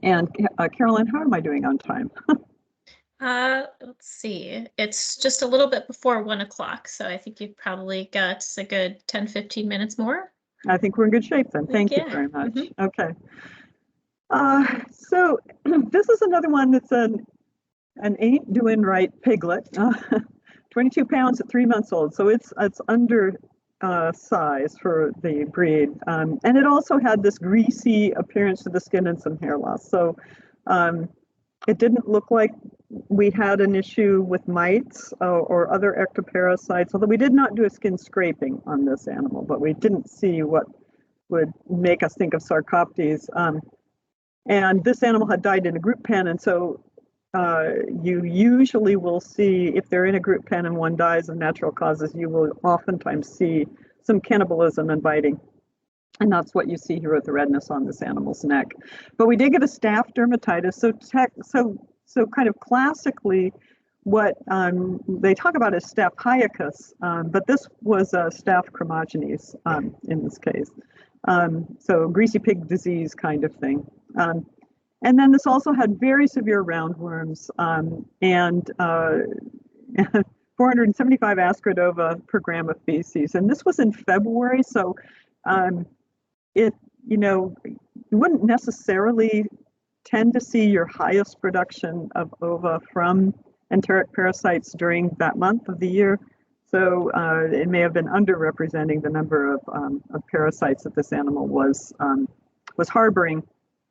And Carolyn, how am I doing on time? Let's see. It's just a little bit before 1 o'clock, so I think you've probably got a good 10, 15 minutes more. I think we're in good shape then. Thank you very much. Mm-hmm. Okay. So this is another one that's an ain't doing right piglet, 22 pounds at 3 months old. So it's under size for the breed. And it also had this greasy appearance to the skin and some hair loss. So it didn't look like we had an issue with mites or other ectoparasites, although we did not do a skin scraping on this animal, but we didn't see what would make us think of Sarcoptes. And this animal had died in a group pen, and so you usually will see, if they're in a group pen and one dies of natural causes, you will oftentimes see some cannibalism and biting. And that's what you see here with the redness on this animal's neck. But we did get a staph dermatitis. So kind of classically, what they talk about is staph hyacus, but this was a staph chromogenes in this case. So greasy pig disease kind of thing. And then this also had very severe roundworms and 475 ascradova per gram of feces. And this was in February, so you wouldn't necessarily tend to see your highest production of ova from enteric parasites during that month of the year. So it may have been underrepresenting the number of parasites that this animal was harboring.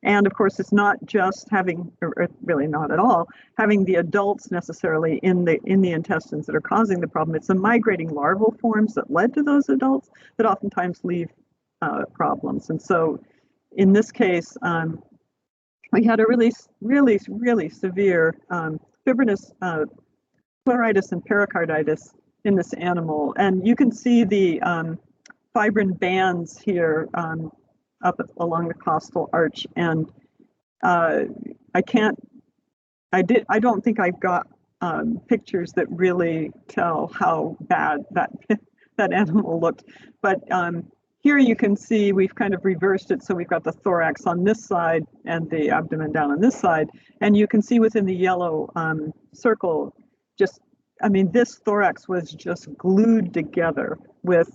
And of course, it's not just having, or really not at all, having the adults necessarily in the intestines that are causing the problem. It's the migrating larval forms that led to those adults that oftentimes leave problems. And so in this case, we had a really severe fibrinous pleuritis and pericarditis in this animal. And you can see the fibrin bands here up along the costal arch, and I don't think I've got pictures that really tell how bad that animal looked. But here you can see we've kind of reversed it, so we've got the thorax on this side and the abdomen down on this side, and you can see within the yellow circle just I mean, this thorax was just glued together with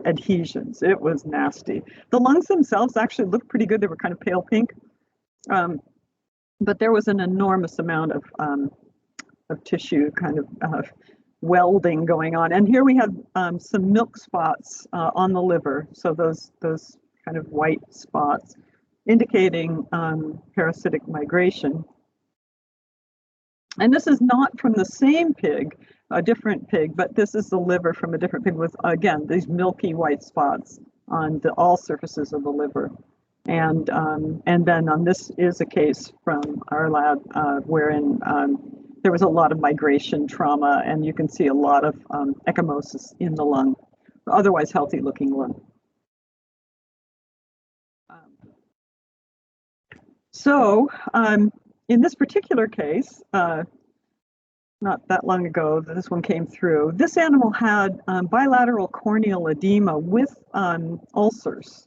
adhesions. It was nasty. The lungs themselves actually looked pretty good. They were kind of pale pink, but there was an enormous amount of tissue kind of welding going on. And here we have some milk spots on the liver. So those kind of white spots indicating parasitic migration. And this is not from the same pig, a different pig, but this is the liver from a different pig with, again, these milky white spots on all surfaces of the liver. And then this is a case from our lab wherein there was a lot of migration trauma, and you can see a lot of ecchymosis in the lung, otherwise healthy looking lung. So in this particular case, not that long ago, this one came through. This animal had bilateral corneal edema with ulcers.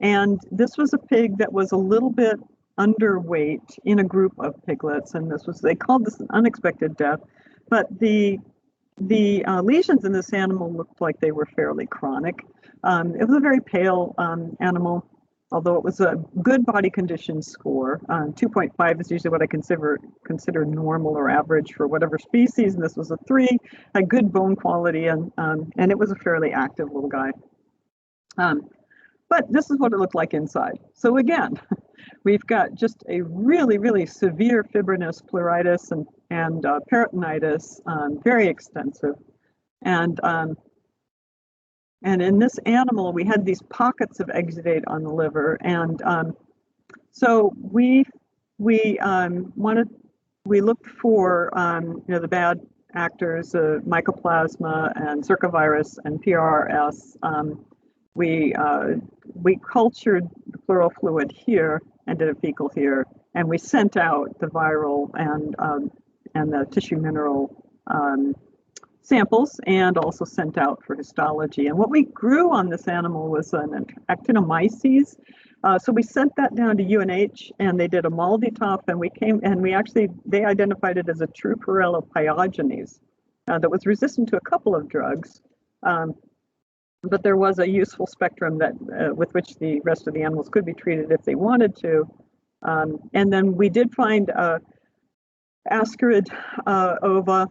And this was a pig that was a little bit underweight in a group of piglets. And they called this an unexpected death. But the lesions in this animal looked like they were fairly chronic. It was a very pale animal, although it was a good body condition score. 2.5 is usually what I consider normal or average for whatever species, and this was a 3, a good bone quality, and it was a fairly active little guy. But this is what it looked like inside. So again, we've got just a really, really severe fibrinous pleuritis and peritonitis, very extensive. And in this animal, we had these pockets of exudate on the liver, and so we looked for the bad actors, mycoplasma and circovirus and PRRS. We cultured the pleural fluid here and did a fecal here, and we sent out the viral and the tissue mineral samples, and also sent out for histology. And what we grew on this animal was an actinomyces. So we sent that down to UNH, and they did a MALDI-TOF, and they identified it as a true Purella pyogenes that was resistant to a couple of drugs. But there was a useful spectrum that with which the rest of the animals could be treated if they wanted to. And then we did find ascarid ova,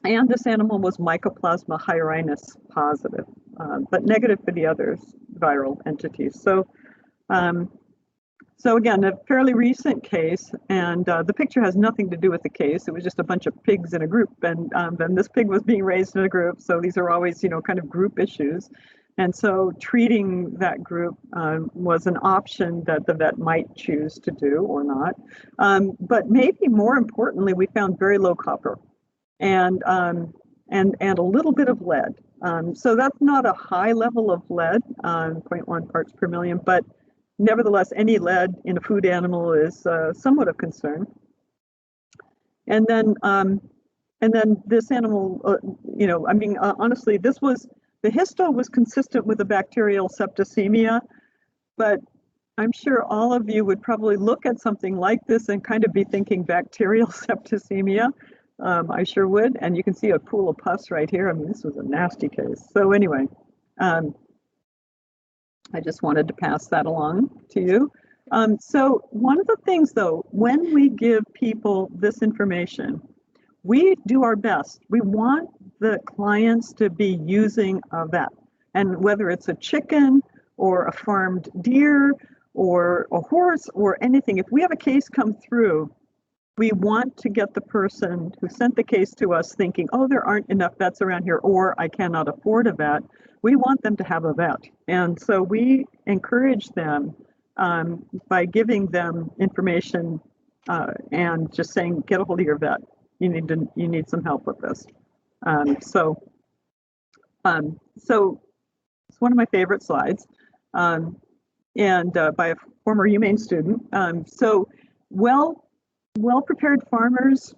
and this animal was Mycoplasma hyarinus positive, but negative for the other viral entities. So again, a fairly recent case, and the picture has nothing to do with the case. It was just a bunch of pigs in a group, and then this pig was being raised in a group. So these are always, kind of group issues. And so treating that group was an option that the vet might choose to do or not. But maybe more importantly, we found very low copper and a little bit of lead. So that's not a high level of lead, 0.1 parts per million, but nevertheless, any lead in a food animal is somewhat of concern. And then this animal, honestly, the histo was consistent with a bacterial septicemia, but I'm sure all of you would probably look at something like this and kind of be thinking bacterial septicemia. I sure would. And you can see a pool of pus right here. I mean, this was a nasty case. So anyway, I just wanted to pass that along to you. So one of the things, though, when we give people this information, we do our best. We want the clients to be using a vet. And whether it's a chicken or a farmed deer or a horse or anything, if we have a case come through, we want to get the person who sent the case to us thinking, oh, there aren't enough vets around here, or I cannot afford a vet. We want them to have a vet. And so we encourage them by giving them information and just saying, get a hold of your vet. You need some help with this. So it's one of my favorite slides, and by a former humane student. So well-prepared farmers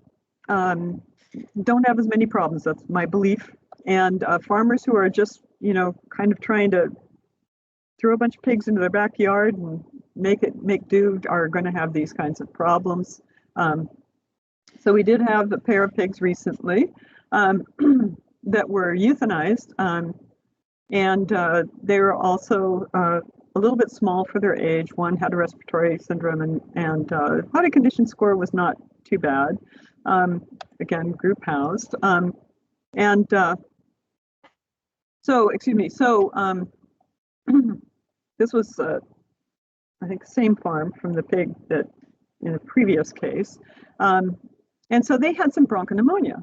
don't have as many problems. That's my belief. And farmers who are just, kind of trying to throw a bunch of pigs into their backyard and make do are going to have these kinds of problems. So we did have a pair of pigs recently that were euthanized, and they were also a little bit small for their age. One had a respiratory syndrome, and body condition score was not too bad. Again, group housed. And so, excuse me, so this was, I think, the same farm from the pig that in a previous case. And so they had some bronchopneumonia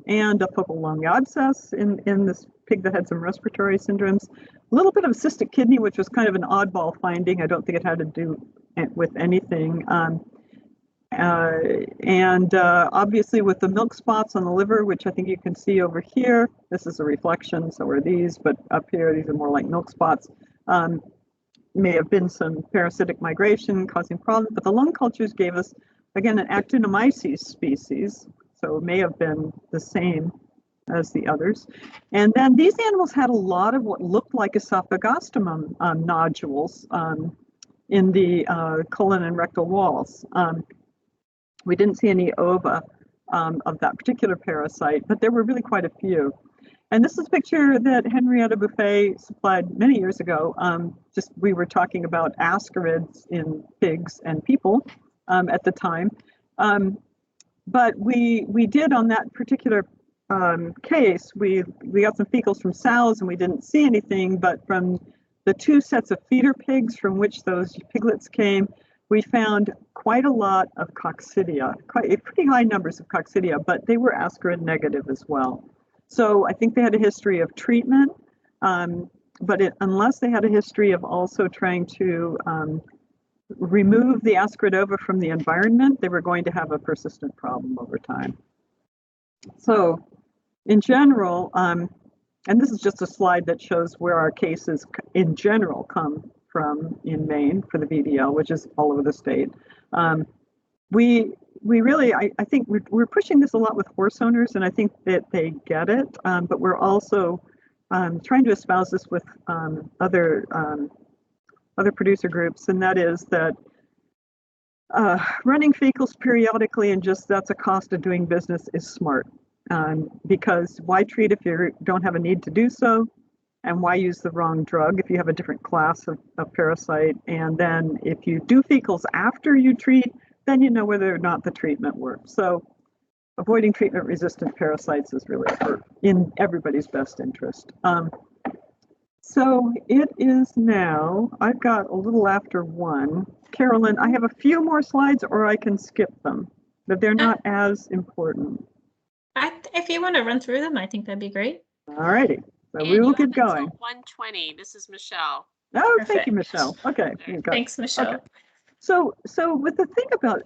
and a focal lung abscess in this pig that had some respiratory syndromes. A little bit of cystic kidney, which was kind of an oddball finding. I don't think it had to do with anything. Obviously with the milk spots on the liver, which I think you can see over here, this is a reflection, so are these, but up here, these are more like milk spots. May have been some parasitic migration causing problems, but the lung cultures gave us, again, an actinomyces species, so it may have been the same as the others. And then these animals had a lot of what looked like esophagostomy nodules in the colon and rectal walls. We didn't see any ova of that particular parasite, but there were really quite a few. And this is a picture that Henrietta Buffet supplied many years ago. We were talking about ascarids in pigs and people at the time. But we did on that particular case, we got some fecals from sows and we didn't see anything, but from the 2 sets of feeder pigs from which those piglets came, we found quite a lot of coccidia, pretty high numbers of coccidia, but they were ascarid negative as well. So I think they had a history of treatment, but unless they had a history of also trying to remove the ascarid ova from the environment, they were going to have a persistent problem over time. So in general, and this is just a slide that shows where our cases in general come from in Maine for the VDL, which is all over the state. We really, I think we're pushing this a lot with horse owners, and I think that they get it, but we're also trying to espouse this with other producer groups, and that is that running fecals periodically and just that's a cost of doing business is smart, because why treat if you don't have a need to do so, and why use the wrong drug if you have a different class of parasite, and then if you do fecals after you treat, then you know whether or not the treatment works. So avoiding treatment-resistant parasites is really in everybody's best interest. So it is now, I've got a little after 1. Carolyn, I have a few more slides or I can skip them, but they're not as important. If you want to run through them, I think that'd be great. All righty, so we will get going. 1:20, this is Michelle. Oh, Perfect. thank you, Michelle. Okay. Thanks, Michelle. Okay. So with the thing about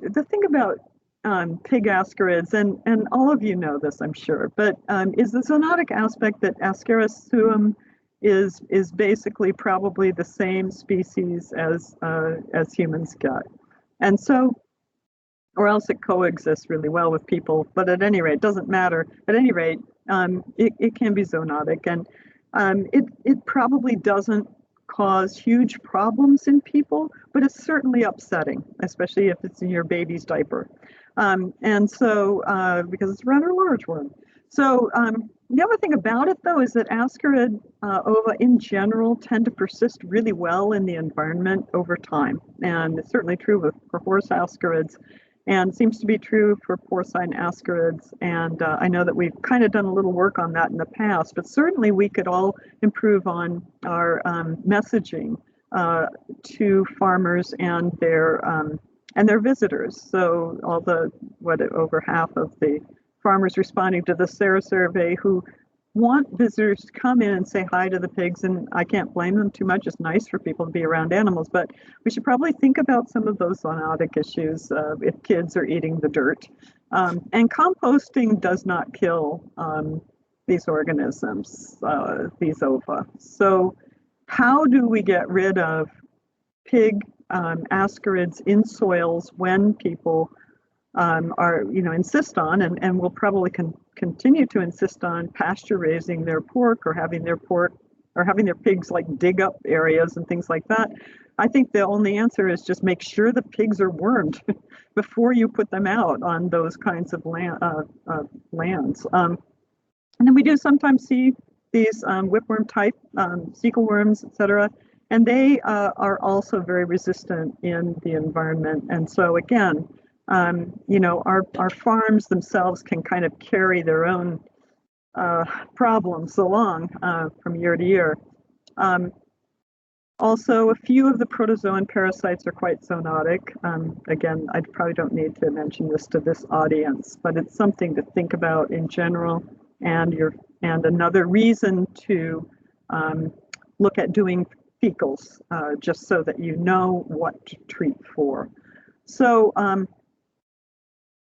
pig ascarids, and all of you know this, I'm sure, but is the zoonotic aspect that Ascaris suum is basically probably the same species as humans get, and so, or else it coexists really well with people. But at any rate, it doesn't matter. At any rate, it can be zoonotic, and it probably doesn't cause huge problems in people, but it's certainly upsetting, especially if it's in your baby's diaper. And so, because it's a rather large one. So the other thing about it, though, is that ascarid ova in general tend to persist really well in the environment over time. And it's certainly true for horse ascarids, and seems to be true for porcine ascarids. And I know that we've kind of done a little work on that in the past, but certainly we could all improve on our messaging to farmers and their visitors. So over half of the farmers responding to the SARA survey who want visitors to come in and say hi to the pigs, and I can't blame them too much. It's nice for people to be around animals, but we should probably think about some of those zoonotic issues if kids are eating the dirt. And composting does not kill these organisms, these ova. So how do we get rid of pig ascarids in soils when people insist on, and will probably continue to insist on pasture raising their pork or having their pork are having their pigs like dig up areas and things like that. I think the only answer is just make sure the pigs are wormed before you put them out on those kinds of lands. And then we do sometimes see these whipworm type cecal worms, etc. And they are also very resistant in the environment. And so again, you know, our farms themselves can kind of carry their own problems along from year to year. Also, a few of the protozoan parasites are quite zoonotic. Again, I probably don't need to mention this to this audience, but it's something to think about in general, and another reason to look at doing fecals, just so that you know what to treat for. So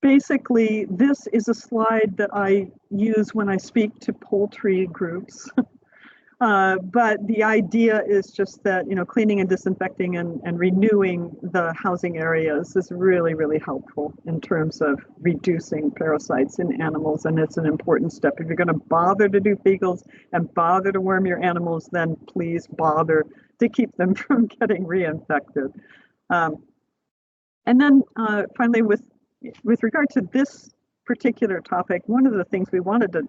basically, this is a slide that I use when I speak to poultry groups. But the idea is just that, you know, cleaning and disinfecting and renewing the housing areas is really, really helpful in terms of reducing parasites in animals. And it's an important step. If you're going to bother to do fecals and bother to worm your animals, then please bother to keep them from getting reinfected. And then finally, with regard to this particular topic, one of the things we wanted to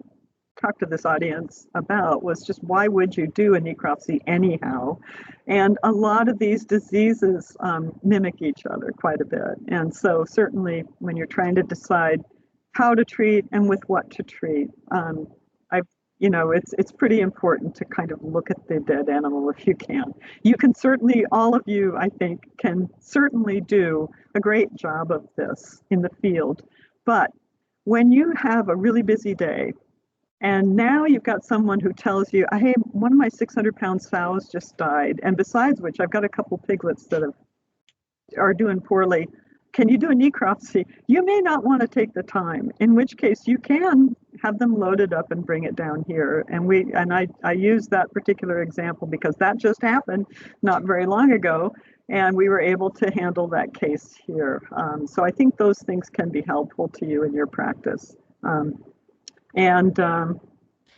talk to this audience about was just why would you do a necropsy anyhow? And a lot of these diseases mimic each other quite a bit. And so certainly when you're trying to decide how to treat and with what to treat, you know, it's pretty important to kind of look at the dead animal if you can. You can certainly, all of you, I think, can certainly do a great job of this in the field. But when you have a really busy day, and now you've got someone who tells you, hey, one of my 600-pound sows just died, and besides which, I've got a couple piglets that are doing poorly. Can you do a necropsy? You may not want to take the time, in which case you can have them loaded up and bring it down here. And I use that particular example because that just happened not very long ago, and we were able to handle that case here. So I think those things can be helpful to you in your practice.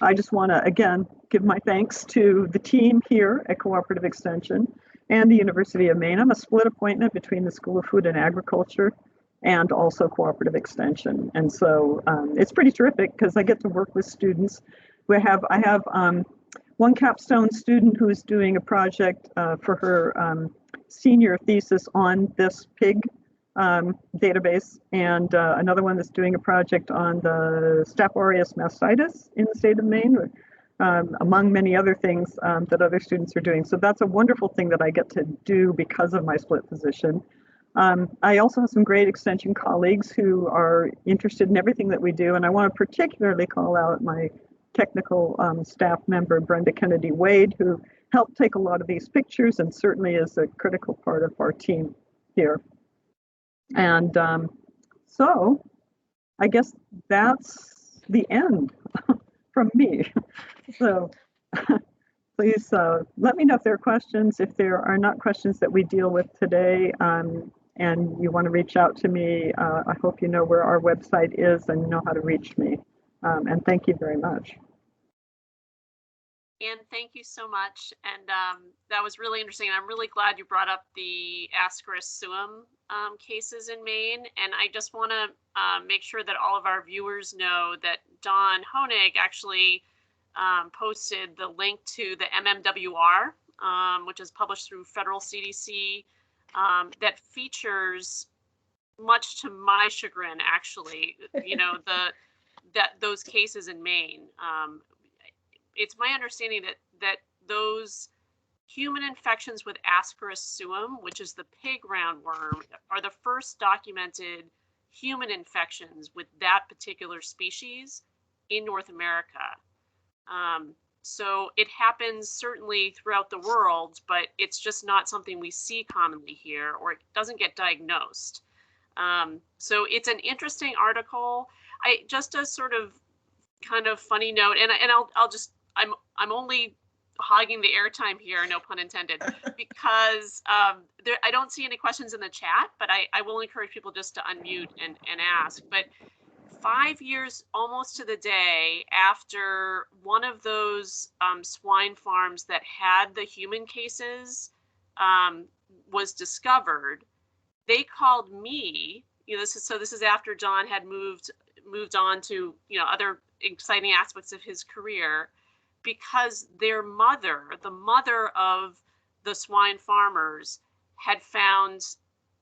I just want to, again, give my thanks to the team here at Cooperative Extension and the University of Maine. I'm a split appointment between the School of Food and Agriculture and also Cooperative Extension. And so it's pretty terrific because I get to work with students. I have one capstone student who is doing a project for her senior thesis on this pig database, and another one that's doing a project on the Staph aureus mastitis in the state of Maine, among many other things that other students are doing. So that's a wonderful thing that I get to do because of my split position. I also have some great extension colleagues who are interested in everything that we do, and I want to particularly call out my technical staff member, Brenda Kennedy Wade, who helped take a lot of these pictures and certainly is a critical part of our team here. And so I guess that's the end from me. So please let me know if there are questions. If there are not questions that we deal with today and you want to reach out to me, I hope you know where our website is and know how to reach me. And thank you very much. And thank you so much. And that was really interesting. I'm really glad you brought up the Ascaris suum cases in Maine. And I just want to make sure that all of our viewers know that Don Honig actually posted the link to the MMWR, which is published through federal CDC, that features, much to my chagrin, actually, you know, those cases in Maine. It's my understanding that those human infections with Ascaris suum, which is the pig roundworm, are the first documented human infections with that particular species in North America. So it happens certainly throughout the world, but it's just not something we see commonly here, or it doesn't get diagnosed. So it's an interesting article. Just a sort of kind of funny note, and I'll just, I'm only hogging the airtime here, no pun intended, because I don't see any questions in the chat, but I will encourage people just to unmute and ask. But 5 years, almost to the day, after one of those swine farms that had the human cases was discovered, they called me. This is after John had moved on to other exciting aspects of his career, because their mother, the mother of the swine farmers, had found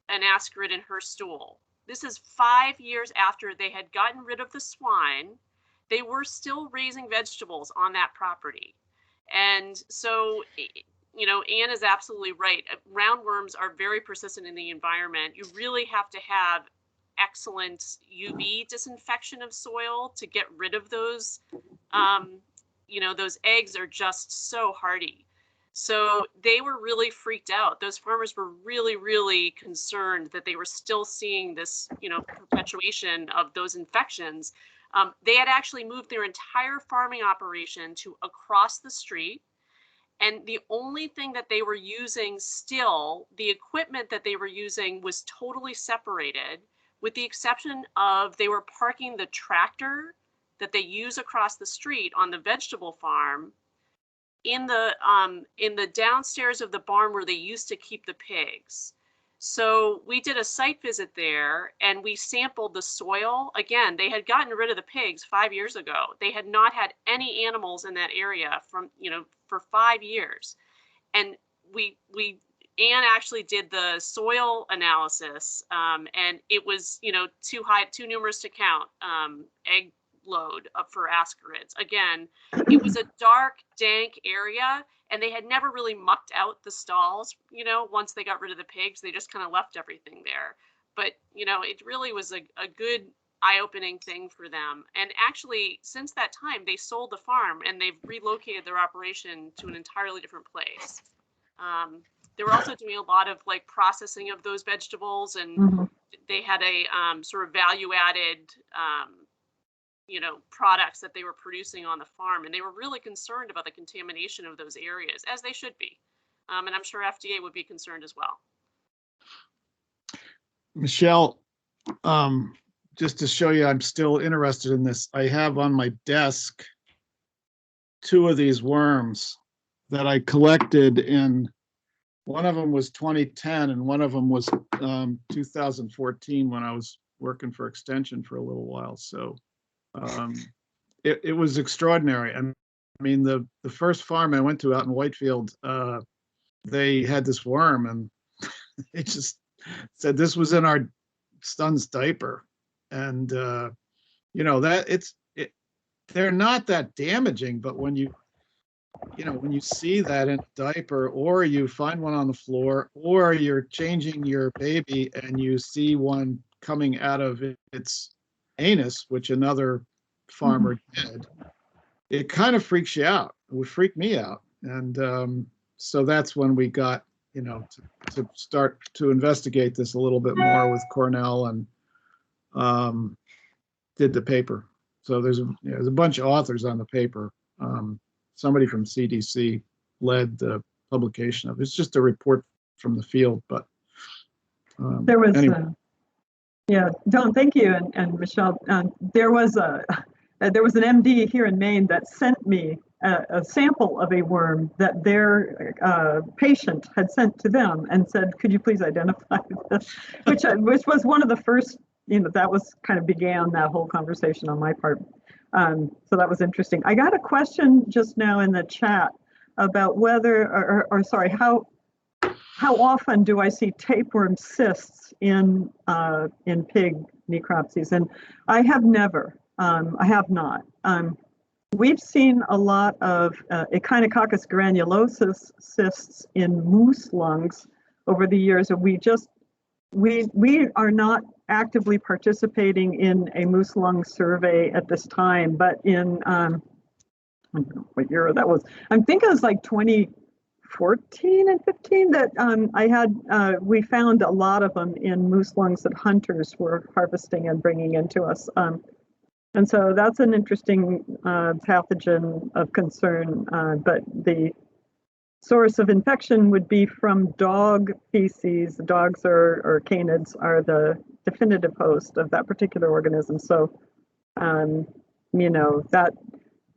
an ascarid in her stool. This is 5 years after they had gotten rid of the swine. They were still raising vegetables on that property. And so, Anne is absolutely right. Roundworms are very persistent in the environment. You really have to have excellent UV disinfection of soil to get rid of those. Those eggs are just so hardy. So they were really freaked out. Those farmers were really, really concerned that they were still seeing this, perpetuation of those infections. They had actually moved their entire farming operation to across the street. And the only thing that they were using still, the equipment that they were using was totally separated, with the exception of they were parking the tractor that they use across the street on the vegetable farm in the downstairs of the barn where they used to keep the pigs. So we did a site visit there and we sampled the soil. Again, they had gotten rid of the pigs 5 years ago. They had not had any animals in that area for 5 years. And Anne actually did the soil analysis, and it was, too high, too numerous to count, egg load up for ascarids. Again, it was a dark, dank area, and they had never really mucked out the stalls, once they got rid of the pigs. They just kind of left everything there. But, it really was a good eye-opening thing for them. And actually, since that time, they sold the farm and they've relocated their operation to an entirely different place. They were also doing a lot of processing of those vegetables, and they had a sort of value-added products that they were producing on the farm, and they were really concerned about the contamination of those areas, as they should be. And I'm sure FDA would be concerned as well. Michelle, just to show you I'm still interested in this, I have on my desk 2 of these worms that I collected in, one of them was 2010 and one of them was 2014 when I was working for Extension for a little while. So it was extraordinary. I mean, the first farm I went to out in Whitefield, they had this worm, and they just said this was in our son's diaper, and they're not that damaging, but when you see that in a diaper, or you find one on the floor, or you're changing your baby and you see one coming out of its anus, which another farmer did, it kind of freaks you out. It would freak me out. And so that's when we got, to start to investigate this a little bit more with Cornell, and did the paper. So there's a bunch of authors on the paper. Somebody from CDC led the publication of it. It's just a report from the field, but there was anyway. Don, thank you, and Michelle. There was an MD here in Maine that sent me a sample of a worm that their patient had sent to them and said, "Could you please identify this?" Which was one of the first, that was kind of began that whole conversation on my part. So that was interesting. I got a question just now in the chat about whether, how often do I see tapeworm cysts in pig necropsies? And I have never. I have not. We've seen a lot of Echinococcus granulosus cysts in moose lungs over the years, and we are not actively participating in a moose lung survey at this time, but in I don't know what year that was. I think it was like 2014 and 15 that we found a lot of them in moose lungs that hunters were harvesting and bringing into us. And so that's an interesting pathogen of concern, but the source of infection would be from dog feces. Dogs or canids are the definitive host of that particular organism. So That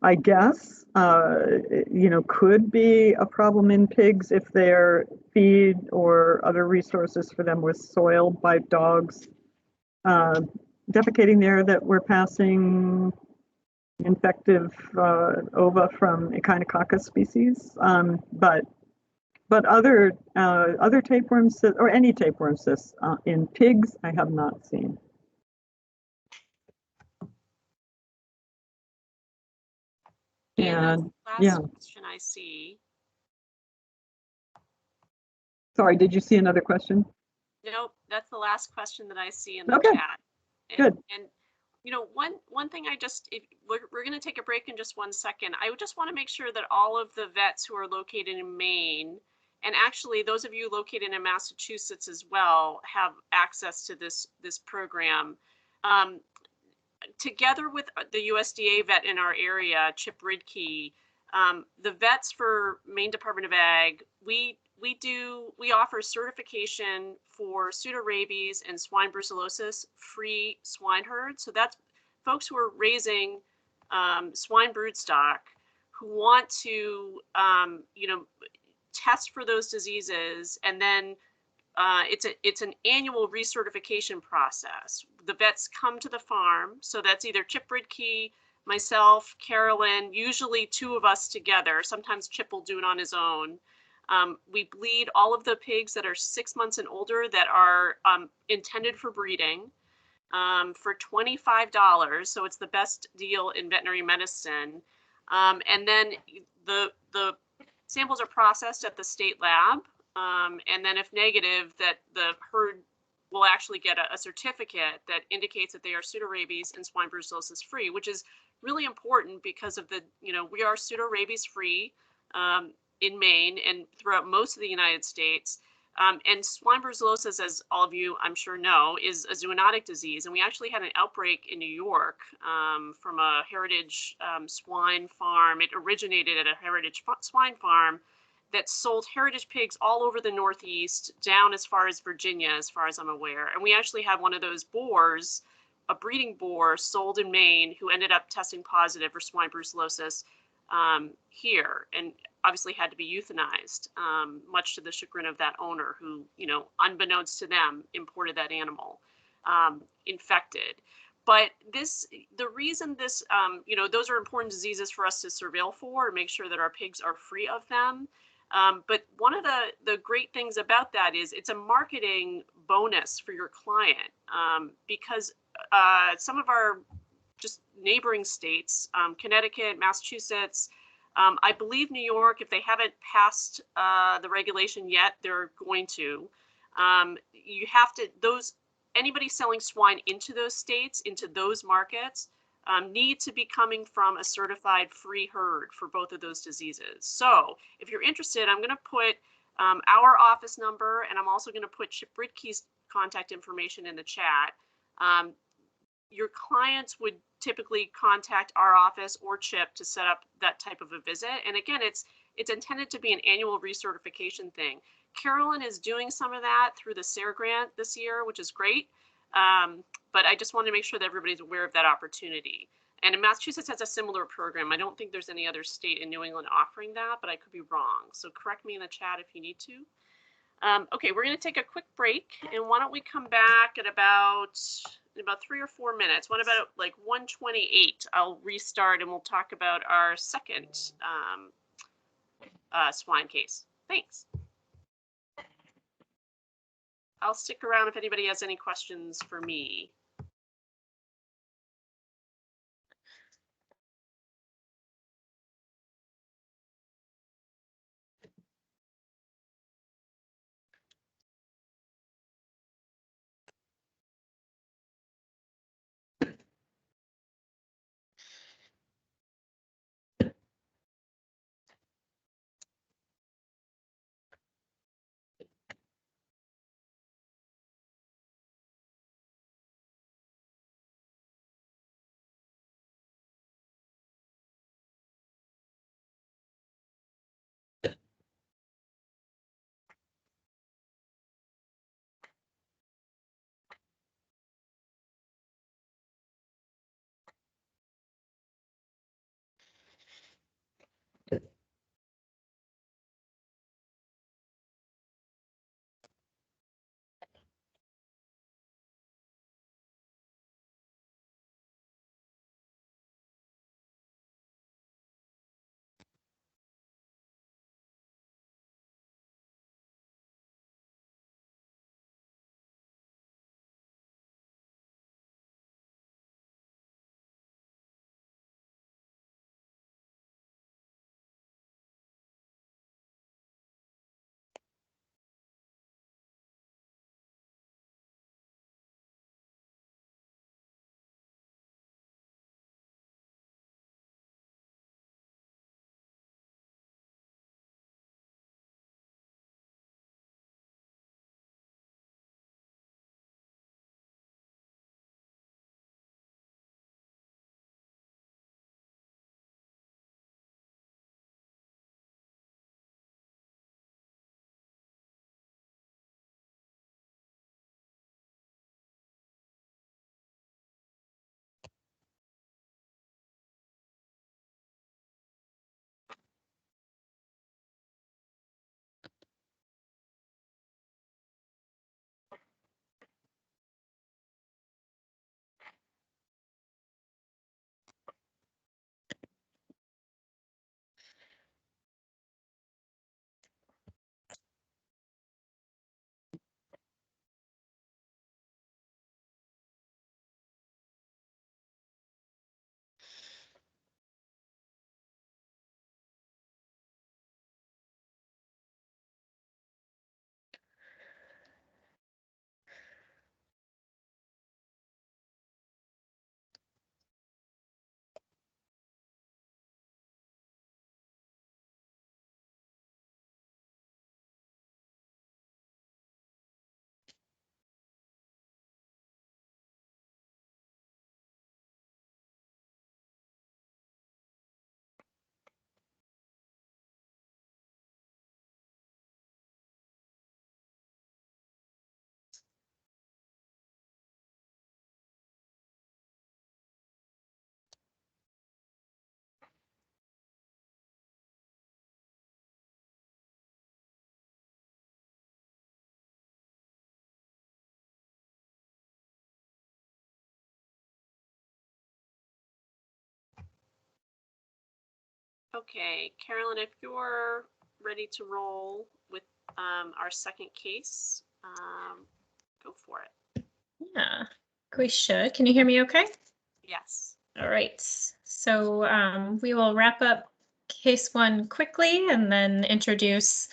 I guess, could be a problem in pigs if their feed or other resources for them was soiled by dogs defecating there that were passing infective ova from Echinococcus species. But other tapeworm cysts, or any tapeworm cysts in pigs, I have not seen. And that's the last question I see. Sorry, did you see another question? Nope, that's the last question that I see in the chat. Good. And one thing we're going to take a break in just 1 second. I just want to make sure that all of the vets who are located in Maine, and actually those of you located in Massachusetts as well, have access to this program. Together with the USDA vet in our area, Chip Ridke, the vets for Maine Department of Ag, we offer certification for pseudorabies and swine brucellosis free swine herds. So that's folks who are raising swine broodstock who want to test for those diseases, and then it's an annual recertification process. The vets come to the farm, so that's either Chip Ridke, myself, Carolyn, usually two of us together. Sometimes Chip will do it on his own. We bleed all of the pigs that are 6 months and older that are intended for breeding for $25. So it's the best deal in veterinary medicine. And then the samples are processed at the state lab. And then if negative, that the herd will actually get a certificate that indicates that they are pseudorabies and swine brucellosis free, which is really important because of we are pseudorabies free in Maine and throughout most of the United States. And swine brucellosis, as all of you I'm sure know, is a zoonotic disease. And we actually had an outbreak in New York from a heritage swine farm. It originated at a heritage swine farm that sold heritage pigs all over the Northeast, down as far as Virginia, as far as I'm aware. And we actually had one of those boars, a breeding boar, sold in Maine, who ended up testing positive for swine brucellosis here, and obviously had to be euthanized, much to the chagrin of that owner who, unbeknownst to them, imported that animal infected. But the reason those are important diseases for us to surveil for and make sure that our pigs are free of them. But one of the great things about that is it's a marketing bonus for your client because some of our just neighboring states, Connecticut, Massachusetts, I believe New York, if they haven't passed the regulation yet, they're going to. You have to, anybody selling swine into those states, into those markets, need to be coming from a certified free herd for both of those diseases. So if you're interested, I'm going to put our office number, and I'm also going to put Chip Ridke's contact information in the chat. Your clients would typically contact our office or Chip to set up that type of a visit. And again, it's intended to be an annual recertification thing. Carolyn is doing some of that through the SARE grant this year, which is great. But I just want to make sure that everybody's aware of that opportunity. And Massachusetts has a similar program. I don't think there's any other state in New England offering that, but I could be wrong. So correct me in the chat if you need to. Okay, we're going to take a quick break, and why don't we come back at about 3 or 4 minutes. What about like 1:28? I'll restart and we'll talk about our second swine case. Thanks. I'll stick around if anybody has any questions for me. Okay, Carolyn, if you're ready to roll with our second case, go for it. Yeah, we should. Can you hear me okay? Yes. All right. So we will wrap up case 1 quickly and then introduce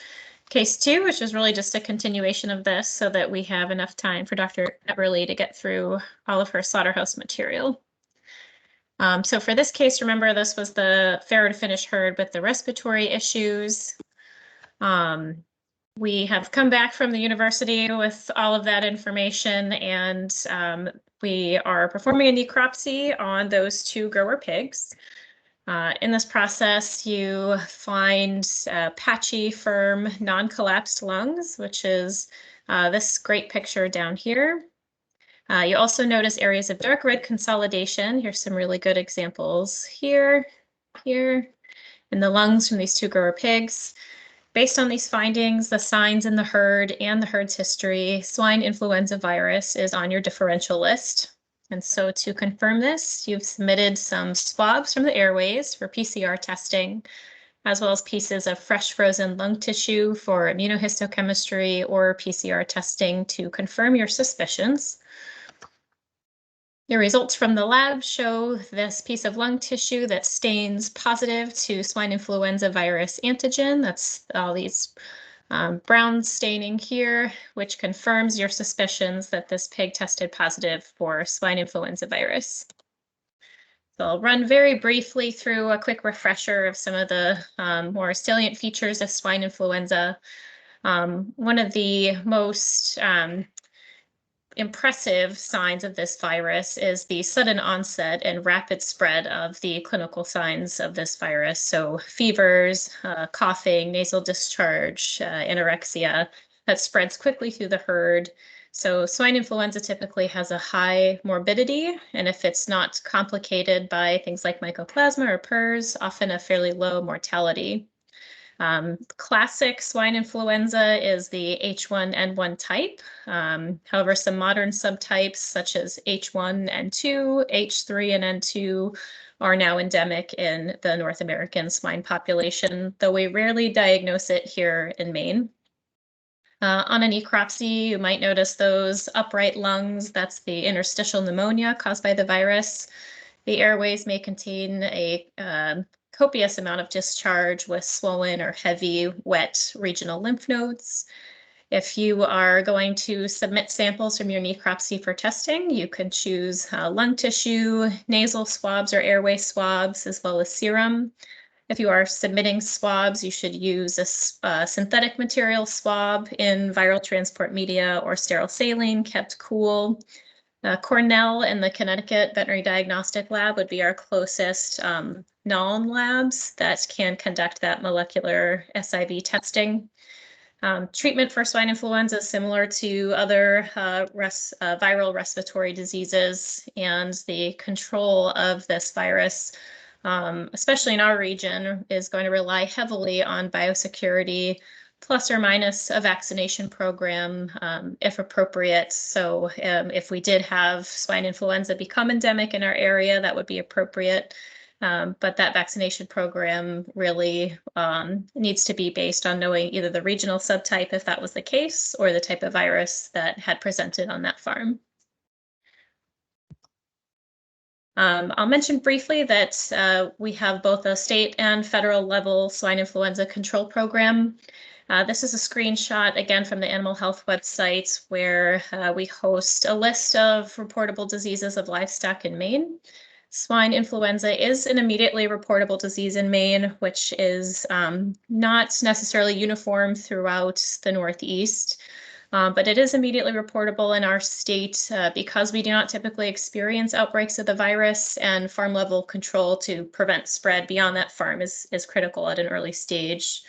case 2, which is really just a continuation of this so that we have enough time for Dr. Eberly to get through all of her slaughterhouse material. So for this case, remember this was the farrow to finish herd with the respiratory issues. We have come back from the university with all of that information, and we are performing a necropsy on those 2 grower pigs. In this process, you find patchy, firm, non-collapsed lungs, which is this great picture down here. You also notice areas of dark red consolidation. Here's some really good examples here, in the lungs from these 2 grower pigs. Based on these findings, the signs in the herd and the herd's history, swine influenza virus is on your differential list. And so to confirm this, you've submitted some swabs from the airways for PCR testing, as well as pieces of fresh frozen lung tissue for immunohistochemistry or PCR testing to confirm your suspicions. Your results from the lab show this piece of lung tissue that stains positive to swine influenza virus antigen. That's all these brown staining here, which confirms your suspicions that this pig tested positive for swine influenza virus. So I'll run very briefly through a quick refresher of some of the more salient features of swine influenza. One of the most impressive signs of this virus is the sudden onset and rapid spread of the clinical signs of this virus. So fevers, coughing, nasal discharge, anorexia, that spreads quickly through the herd. So swine influenza typically has a high morbidity, and if it's not complicated by things like mycoplasma or PRRS, often a fairly low mortality. Classic swine influenza is the H1N1 type. However, some modern subtypes such as H1N2, H3, and N2 are now endemic in the North American swine population, though we rarely diagnose it here in Maine. On a necropsy, you might notice those upright lungs. That's the interstitial pneumonia caused by the virus. The airways may contain a copious amount of discharge with swollen or heavy, wet regional lymph nodes. If you are going to submit samples from your necropsy for testing, you can choose lung tissue, nasal swabs or airway swabs, as well as serum. If you are submitting swabs, you should use a synthetic material swab in viral transport media or sterile saline kept cool. Cornell and the Connecticut Veterinary Diagnostic Lab would be our closest non labs that can conduct that molecular SIV testing. Treatment for swine influenza is similar to other viral respiratory diseases, and the control of this virus, especially in our region, is going to rely heavily on biosecurity, plus or minus a vaccination program if appropriate. So if we did have swine influenza become endemic in our area, that would be appropriate. But that vaccination program really needs to be based on knowing either the regional subtype, if that was the case, or the type of virus that had presented on that farm. I'll mention briefly that we have both a state and federal level swine influenza control program. This is a screenshot, again, from the animal health website, where we host a list of reportable diseases of livestock in Maine. Swine influenza is an immediately reportable disease in Maine, which is not necessarily uniform throughout the Northeast. But it is immediately reportable in our state because we do not typically experience outbreaks of the virus, and farm level control to prevent spread beyond that farm is critical at an early stage.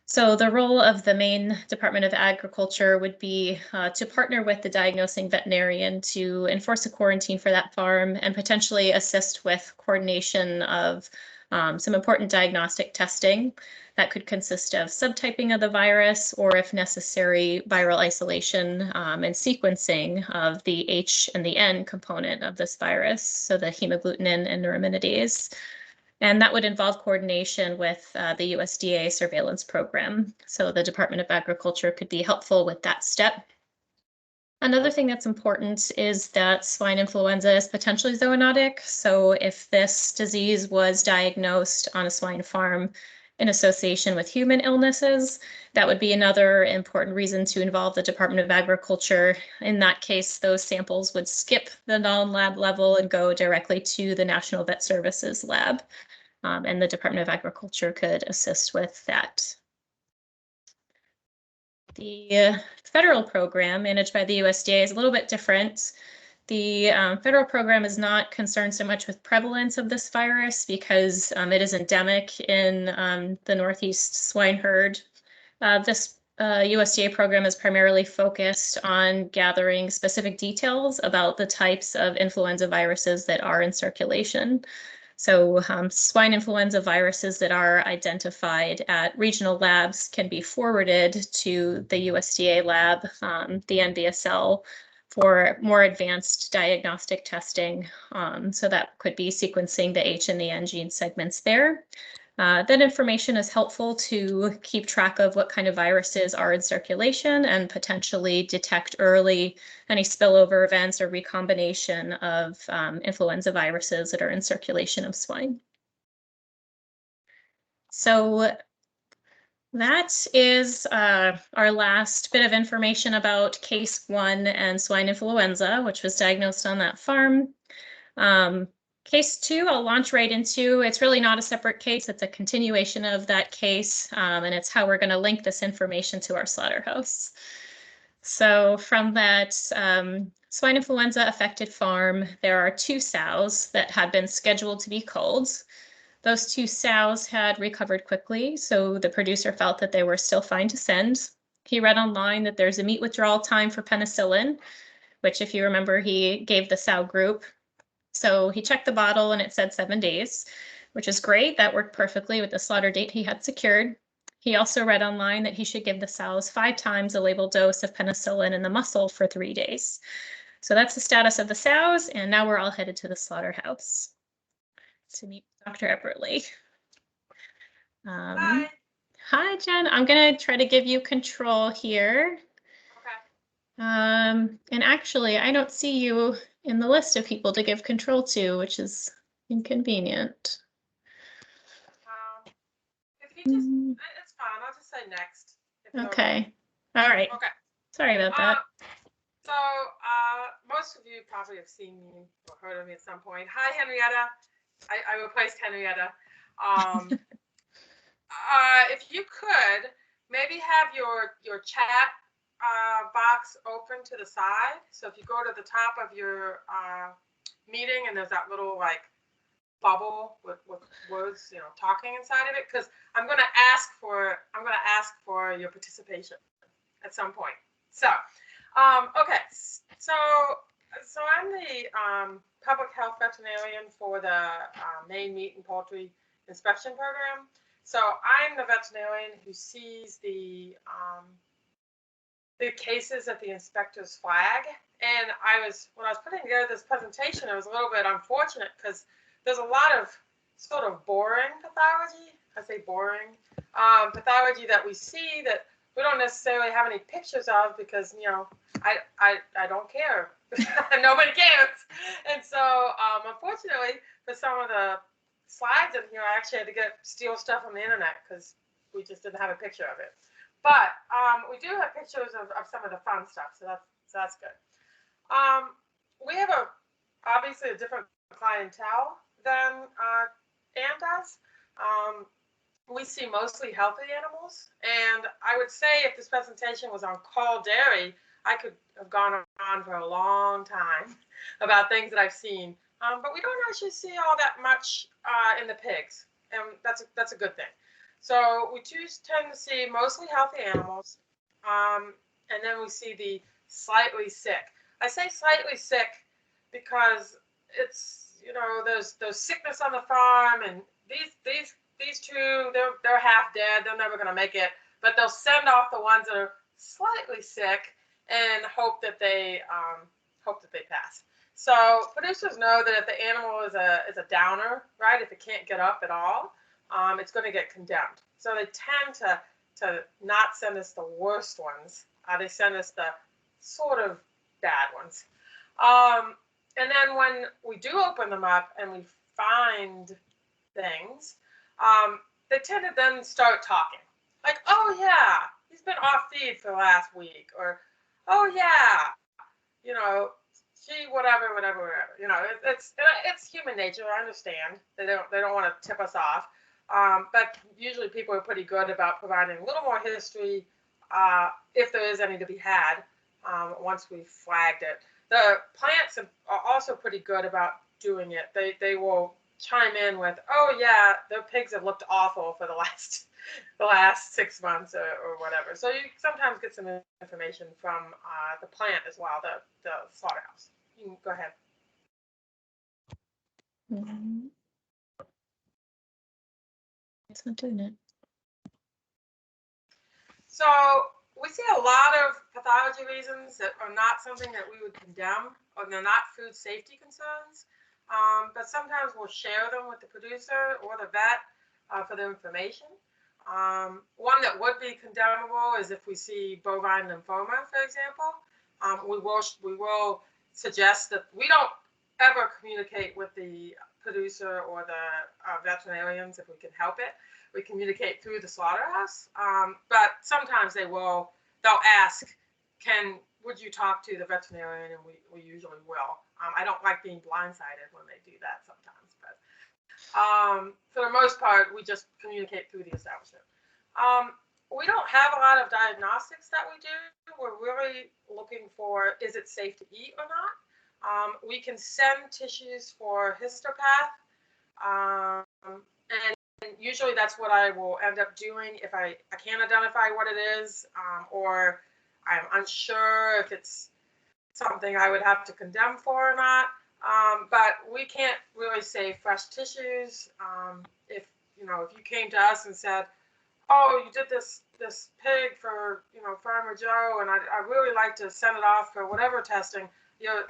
So the role of the Maine Department of Agriculture would be to partner with the diagnosing veterinarian to enforce a quarantine for that farm and potentially assist with coordination of some important diagnostic testing that could consist of subtyping of the virus, or if necessary, viral isolation and sequencing of the H and the N component of this virus, so the hemagglutinin and neuraminidase. And that would involve coordination with the USDA surveillance program. So the Department of Agriculture could be helpful with that step. Another thing that's important is that swine influenza is potentially zoonotic. So if this disease was diagnosed on a swine farm in association with human illnesses, that would be another important reason to involve the Department of Agriculture. In that case, those samples would skip the non-lab level and go directly to the National Vet Services lab. And the Department of Agriculture could assist with that. The federal program managed by the USDA is a little bit different. The federal program is not concerned so much with prevalence of this virus because it is endemic in the Northeast swine herd. This USDA program is primarily focused on gathering specific details about the types of influenza viruses that are in circulation. So swine influenza viruses that are identified at regional labs can be forwarded to the USDA lab, the NBSL, for more advanced diagnostic testing. So that could be sequencing the H and the N gene segments there. That information is helpful to keep track of what kind of viruses are in circulation and potentially detect early any spillover events or recombination of influenza viruses that are in circulation of swine. So that is our last bit of information about case 1 and swine influenza, which was diagnosed on that farm. Case 2, I'll launch right into. It's really not a separate case. It's a continuation of that case, and it's how we're going to link this information to our slaughterhouse. So from that swine influenza affected farm, there are 2 sows that had been scheduled to be culled. Those 2 sows had recovered quickly, so the producer felt that they were still fine to send. He read online that there's a meat withdrawal time for penicillin, which, if you remember, he gave the sow group. So he checked the bottle and it said 7 days, which is great. That worked perfectly with the slaughter date he had secured. He also read online that he should give the sows 5 times the labeled dose of penicillin in the muscle for 3 days. So that's the status of the sows, and now we're all headed to the slaughterhouse to meet Dr. Epperly. Hi. Hi, Jen. I'm going to try to give you control here. Okay. And actually, I don't see you in the list of people to give control to, which is inconvenient. If you just, it's fine. I'll just say next. Okay. All right. Okay. Sorry about that. So most of you probably have seen me or heard of me at some point. Hi, Henrietta. I replaced Henrietta. If you could maybe have your chat box open to the side. So if you go to the top of your meeting and there's that little like bubble with words, you know, talking inside of it, because I'm gonna ask for your participation at some point. So okay, so I'm the public health veterinarian for the Maine Meat and Poultry Inspection Program. So I'm the veterinarian who sees the cases that the inspectors flag. And when I was putting together this presentation, it was a little bit unfortunate because there's a lot of sort of boring pathology. I say boring pathology that we see that we don't necessarily have any pictures of because, you know, I don't care. Nobody cares. And so unfortunately, for some of the slides in here, I actually had to steal stuff from the internet because we just didn't have a picture of it. But we do have pictures of some of the fun stuff, so that's good. We have obviously a different clientele than Ann does. We see mostly healthy animals, and I would say if this presentation was on cull dairy, I could have gone on for a long time about things that I've seen. But we don't actually see all that much in the pigs, and that's a good thing. So we tend to see mostly healthy animals, and then we see the slightly sick. I say slightly sick because it's, you know, there's sickness on the farm, and these two, they're half dead. They're never going to make it, but they'll send off the ones that are slightly sick and hope that they pass. So producers know that if the animal is a downer, right, if it can't get up at all, it's going to get condemned. So they tend to not send us the worst ones. They send us the sort of bad ones. And then when we do open them up and we find things, they tend to then start talking. Like, oh yeah, he's been off feed for the last week, or oh yeah, you know, she whatever. You know, it's human nature. I understand. They don't want to tip us off, but usually people are pretty good about providing a little more history, if there is any to be had, once we've flagged it. The plants are also pretty good about doing it. They will chime in with, oh yeah, the pigs have looked awful for the last 6 months or whatever. So you sometimes get some information from the plant as well, the slaughterhouse. You can go ahead. It's not doing it. So we see a lot of pathology reasons that are not something that we would condemn, or they're not food safety concerns, but sometimes we'll share them with the producer or the vet for their information. One that would be condemnable is if we see bovine lymphoma, for example. We will suggest that we don't ever communicate with the producer or the veterinarians if we can help it. We communicate through the slaughterhouse, but sometimes they'll ask, would you talk to the veterinarian? And we usually will. I don't like being blindsided when they do that sometimes, but for the most part, we just communicate through the establishment. We don't have a lot of diagnostics that we do. We're really looking for, is it safe to eat or not? We can send tissues for histopath, and usually that's what I will end up doing if I can't identify what it is, or I'm unsure if it's something I would have to condemn for or not. But we can't really save fresh tissues. If you came to us and said, oh, you did this pig for Farmer Joe, and I really like to send it off for whatever testing, you're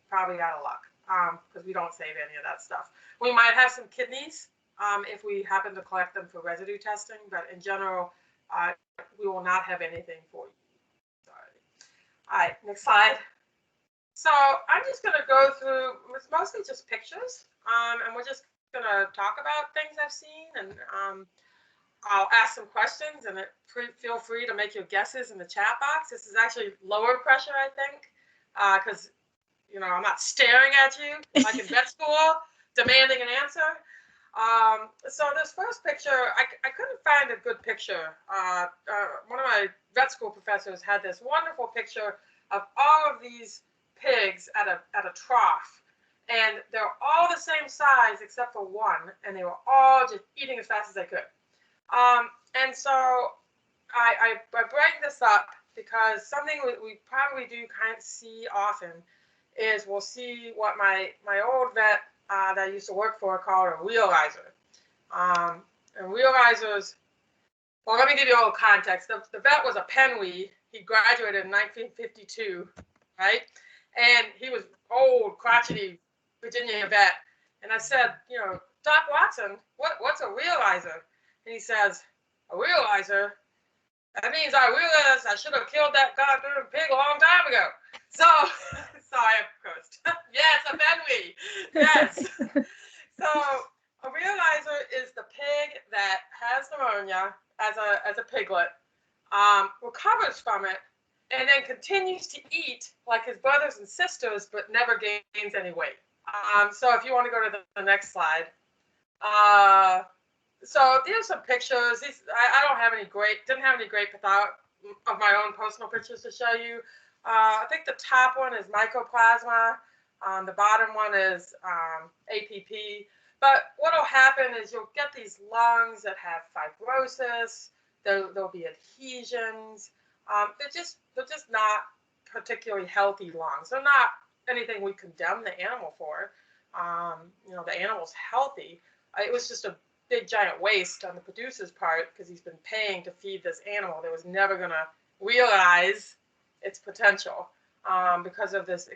probably out of luck, because we don't save any of that stuff. We might have some kidneys if we happen to collect them for residue testing, but in general, we will not have anything for you. Sorry. All right, next slide. So I'm just going to go through, it's mostly just pictures, and we're just going to talk about things I've seen, and I'll ask some questions, and feel free to make your guesses in the chat box. This is actually lower pressure, I think, because I'm not staring at you like in vet school, demanding an answer. So this first picture, I couldn't find a good picture. One of my vet school professors had this wonderful picture of all of these pigs at a trough, and they're all the same size except for one, and they were all just eating as fast as they could. And so I bring this up because something we probably do kind of see often is we'll see what my old vet that I used to work for called a realizer. And realizers, well, let me give you a little context. The vet was a Penwee. He graduated in 1952, right? And he was old, crotchety Virginia vet. And I said, Doc Watson, what's a realizer? And he says, a realizer? That means I realized I should have killed that goddamn pig a long time ago. So, sorry, I cursed. Yes, a Benwee. Yes. So, a realizer is the pig that has pneumonia as a piglet, recovers from it, and then continues to eat like his brothers and sisters, but never gains any weight. So, if you want to go to the next slide. So these are some pictures. I didn't have any great of my own personal pictures to show you. I think the top one is mycoplasma. The bottom one is APP. But what will happen is you'll get these lungs that have fibrosis. There'll be adhesions. They're just not particularly healthy lungs. They're not anything we condemn the animal for. The animal's healthy. It was just a big giant waste on the producer's part because he's been paying to feed this animal that was never going to realize its potential. because of this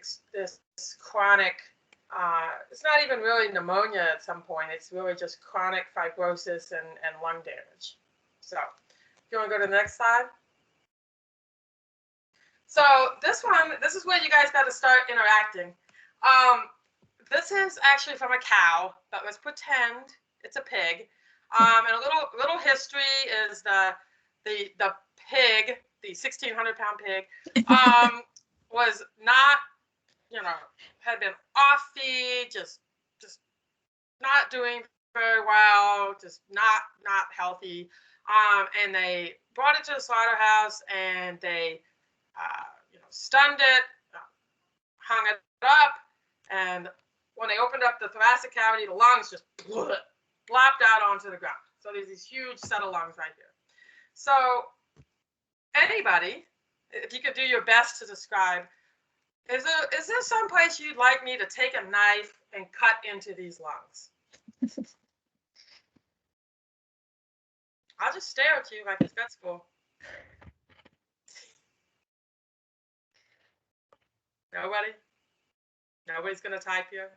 chronic, it's not even really pneumonia at some point. It's really just chronic fibrosis and lung damage. So if you want to go to the next slide. So this is where you guys got to start interacting. This is actually from a cow, but let's pretend it's a pig. And a little history is the pig, the 1,600-pound pig, was not, had been off feed, just not doing very well, just not healthy. And they brought it to the slaughterhouse and they, stunned it, hung it up, and when they opened up the thoracic cavity, the lungs just flopped out onto the ground. So there's this huge set of lungs right here. So anybody, if you could do your best to describe, is there some place you'd like me to take a knife and cut into these lungs? I'll just stare at you like it's vet school. Nobody? Nobody's going to type here?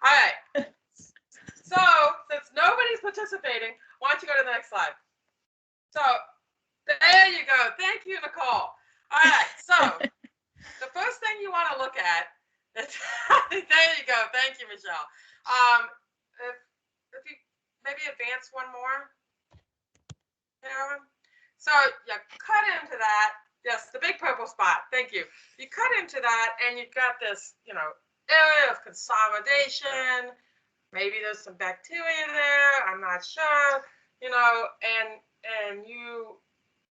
All right. So, since nobody's participating, why don't you go to the next slide? So, there you go. Thank you, Nicole. All right. So, the first thing you want to look at is, there you go. Thank you, Michelle. If you maybe advance one more. So you cut into that. Yes, the big purple spot. Thank you. You cut into that, and you've got this, area of consolidation. Maybe there's some bacteria there. I'm not sure. And you,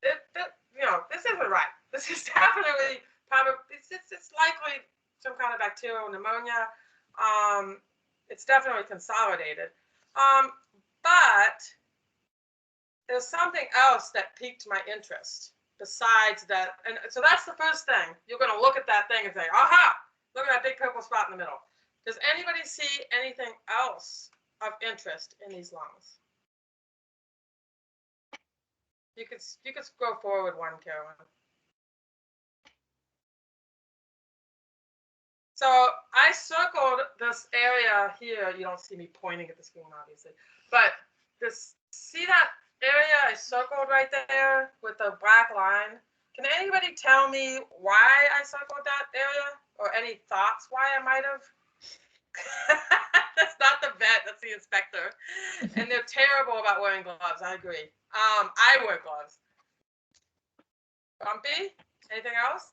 this isn't right. This is definitely it's likely some kind of bacterial pneumonia. It's definitely consolidated. But there's something else that piqued my interest besides that. And so that's the first thing. You're going to look at that thing and say, aha, look at that big purple spot in the middle. Does anybody see anything else of interest in these lungs? You could go forward one, Carolyn. So I circled this area here. You don't see me pointing at the screen, obviously, but see that area I circled right there with the black line? Can anybody tell me why I circled that area, or any thoughts why I might have? That's not the vet, that's the inspector. And they're terrible about wearing gloves, I agree. I wear gloves. Bumpy, anything else?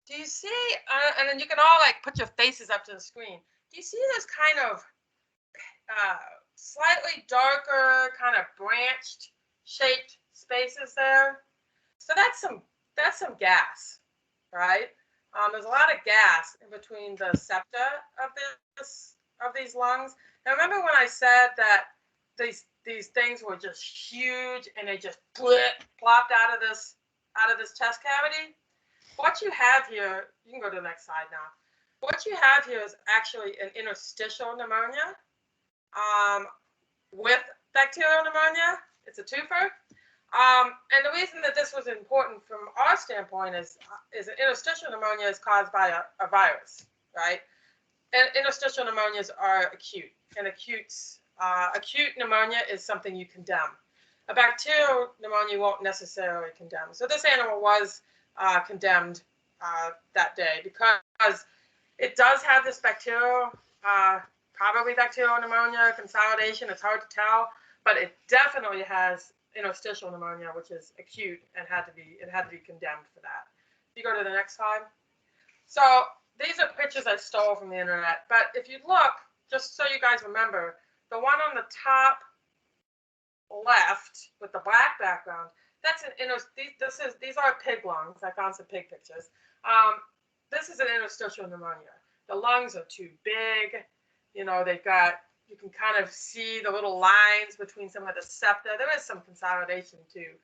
Do you see, and then you can all put your faces up to the screen. Do you see this kind of slightly darker, kind of branched shaped spaces there? So that's some gas, right? There's a lot of gas in between the septa of these lungs. Now remember when I said that these things were just huge and they just plopped out of this chest cavity? What you have here, you can go to the next slide now. What you have here is actually an interstitial pneumonia with bacterial pneumonia. It's a twofer. And the reason that this was important from our standpoint is an interstitial pneumonia is caused by a virus, right? And interstitial pneumonias are acute, and acute pneumonia is something you condemn. A bacterial pneumonia won't necessarily condemn. So this animal was condemned that day because it does have this bacterial, probably bacterial pneumonia consolidation. It's hard to tell, but it definitely has interstitial pneumonia, which is acute and had to be condemned for that. You go to the next slide. So these are pictures I stole from the internet, but if you look, just so you guys remember, the one on the top left with the black background, that's these are pig lungs. I found some pig pictures. This is an interstitial pneumonia. The lungs are too big. They've got, you can kind of see the little lines between some of the septa. There is some consolidation too.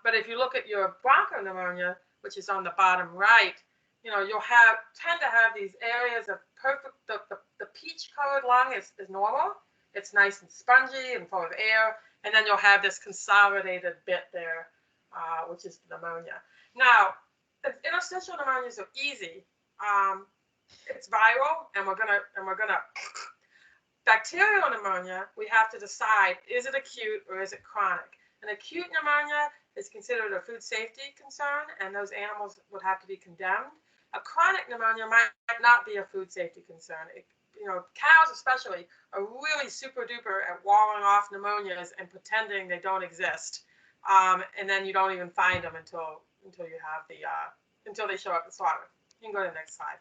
But if you look at your bronchopneumonia, which is on the bottom right, you'll tend to have these areas of perfect, the each colored lung is normal. It's nice and spongy and full of air. And then you'll have this consolidated bit there, which is pneumonia. Now, interstitial pneumonias are easy. It's viral, and we're gonna bacterial pneumonia. We have to decide, is it acute or is it chronic? An acute pneumonia is considered a food safety concern, and those animals would have to be condemned. A chronic pneumonia might not be a food safety concern. Cows especially are really super duper at walling off pneumonias and pretending they don't exist, and then you don't even find them until you have until they show up at slaughter. You can go to the next slide.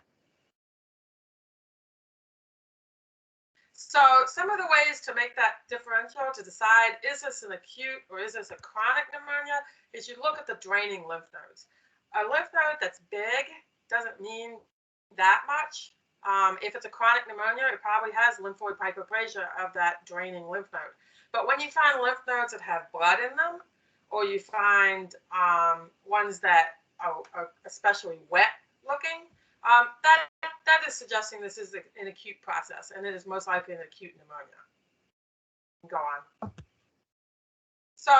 So some of the ways to make that differential, to decide is this an acute or is this a chronic pneumonia, is you look at the draining lymph nodes. A lymph node that's big doesn't mean that much. If it's a chronic pneumonia, it probably has lymphoid hyperplasia of that draining lymph node. But when you find lymph nodes that have blood in them, or you find ones that are especially wet looking, that is suggesting this is an acute process, and it is most likely an acute pneumonia. Go on. So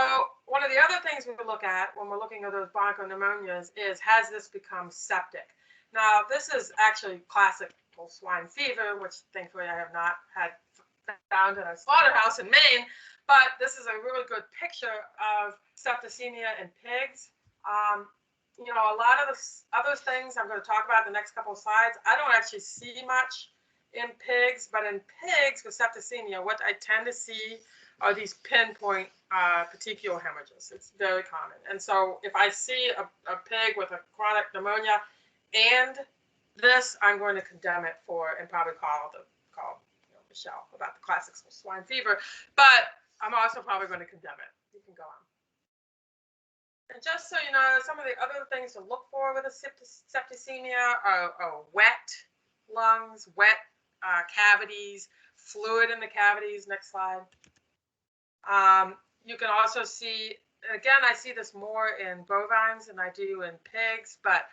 one of the other things we look at when we're looking at those bronchopneumonias is, has this become septic? Now, this is actually classic swine fever, which thankfully I have not had found in a slaughterhouse in Maine, but this is a really good picture of septicemia in pigs. A lot of the other things I'm going to talk about in the next couple of slides, I don't actually see much in pigs, but in pigs with septicemia, what I tend to see are these pinpoint petechial hemorrhages. It's very common. And so if I see a pig with a chronic pneumonia and this, I'm going to condemn it and probably call Michelle about the classic swine fever, but I'm also probably going to condemn it. You can go on. And just so you know, some of the other things to look for with a septicemia are wet lungs, wet cavities, fluid in the cavities. Next slide. You can also see, again, I see this more in bovines than I do in pigs, but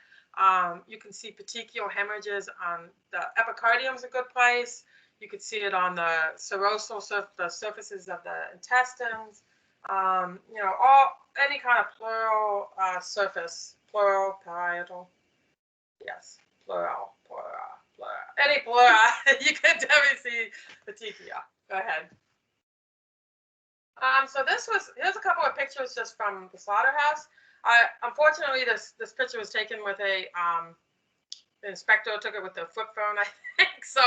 you can see petechial hemorrhages on the epicardium is a good place. You could see it on the serosal the surfaces of the intestines. Any kind of pleural surface, pleural, parietal, yes, pleural, any pleura, you can definitely see petechia. Go ahead. So here's a couple of pictures just from the slaughterhouse. Unfortunately, this picture was taken with the inspector took it with the flip phone, I think. So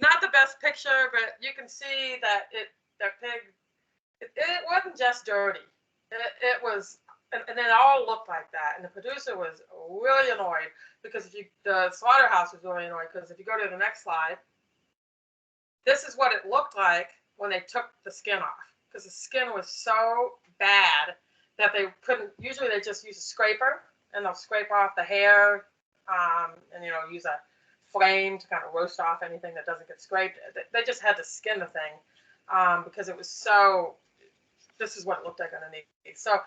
not the best picture, but you can see that that pig, it wasn't just dirty. It was, and it all looked like that. And the producer was really annoyed because the slaughterhouse was really annoyed because if you go to the next slide, this is what it looked like when they took the skin off, because the skin was so bad that they couldn't. Usually they just use a scraper and they'll scrape off the hair, and use a flame to kind of roast off anything that doesn't get scraped. They just had to skin the thing because it was so. This is what it looked like underneath. So,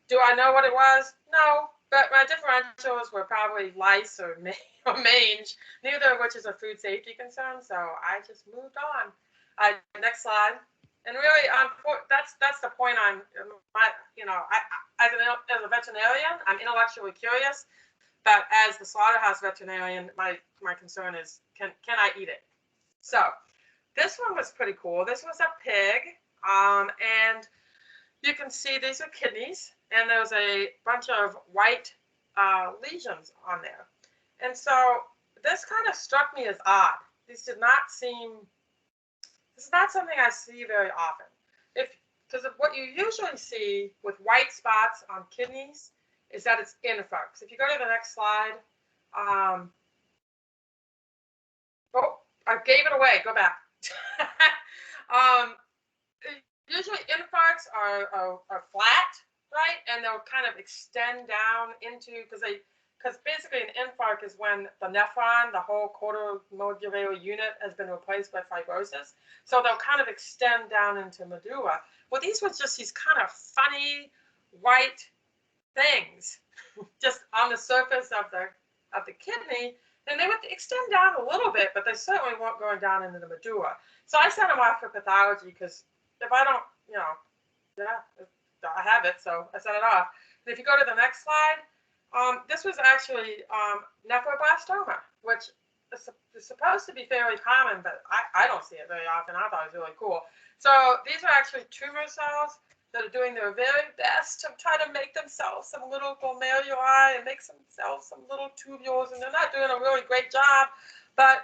do I know what it was? No, but my differentials were probably lice or mange, neither of which is a food safety concern. So I just moved on. Next slide. And really, that's the point. As a veterinarian, I'm intellectually curious, but as the slaughterhouse veterinarian, my concern is can I eat it? So this one was pretty cool. This was a pig, and you can see these are kidneys, and there's a bunch of white lesions on there. And so this kind of struck me as odd. This is not something I see very often. Because what you usually see with white spots on kidneys is that it's infarcts. If you go to the next slide, I gave it away. Go back. Usually infarcts are flat, right? And they'll kind of extend down into, because basically an infarct is when the nephron, the whole quarter-modular unit, has been replaced by fibrosis. So they'll kind of extend down into medulla. Well, these were just these kind of funny white things just on the surface of the kidney. and they would extend down a little bit, but they certainly weren't going down into the medulla. So I sent them off for pathology because if I don't, yeah, I have it, so I sent it off. And if you go to the next slide, this was actually nephroblastoma, which is supposed to be fairly common, but I don't see it very often. I thought it was really cool. So these are actually tumor cells that are doing their very best to try to make themselves some little glomeruli and make themselves some little tubules, and they're not doing a really great job. But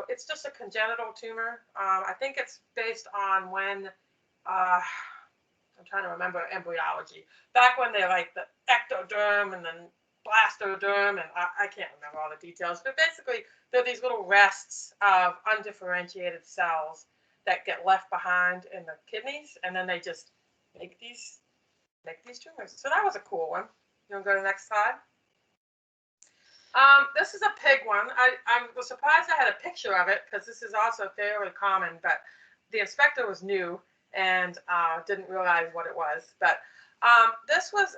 it's just a congenital tumor. I think it's based on when I'm trying to remember embryology. Back when they like the ectoderm and then blastoderm, and I can't remember all the details, but basically they're these little rests of undifferentiated cells that get left behind in the kidneys, and then they just make these tumors. So that was a cool one. You want to go to the next slide? This is a pig one. I was surprised I had a picture of it because this is also fairly common, but the inspector was new and didn't realize what it was. But this was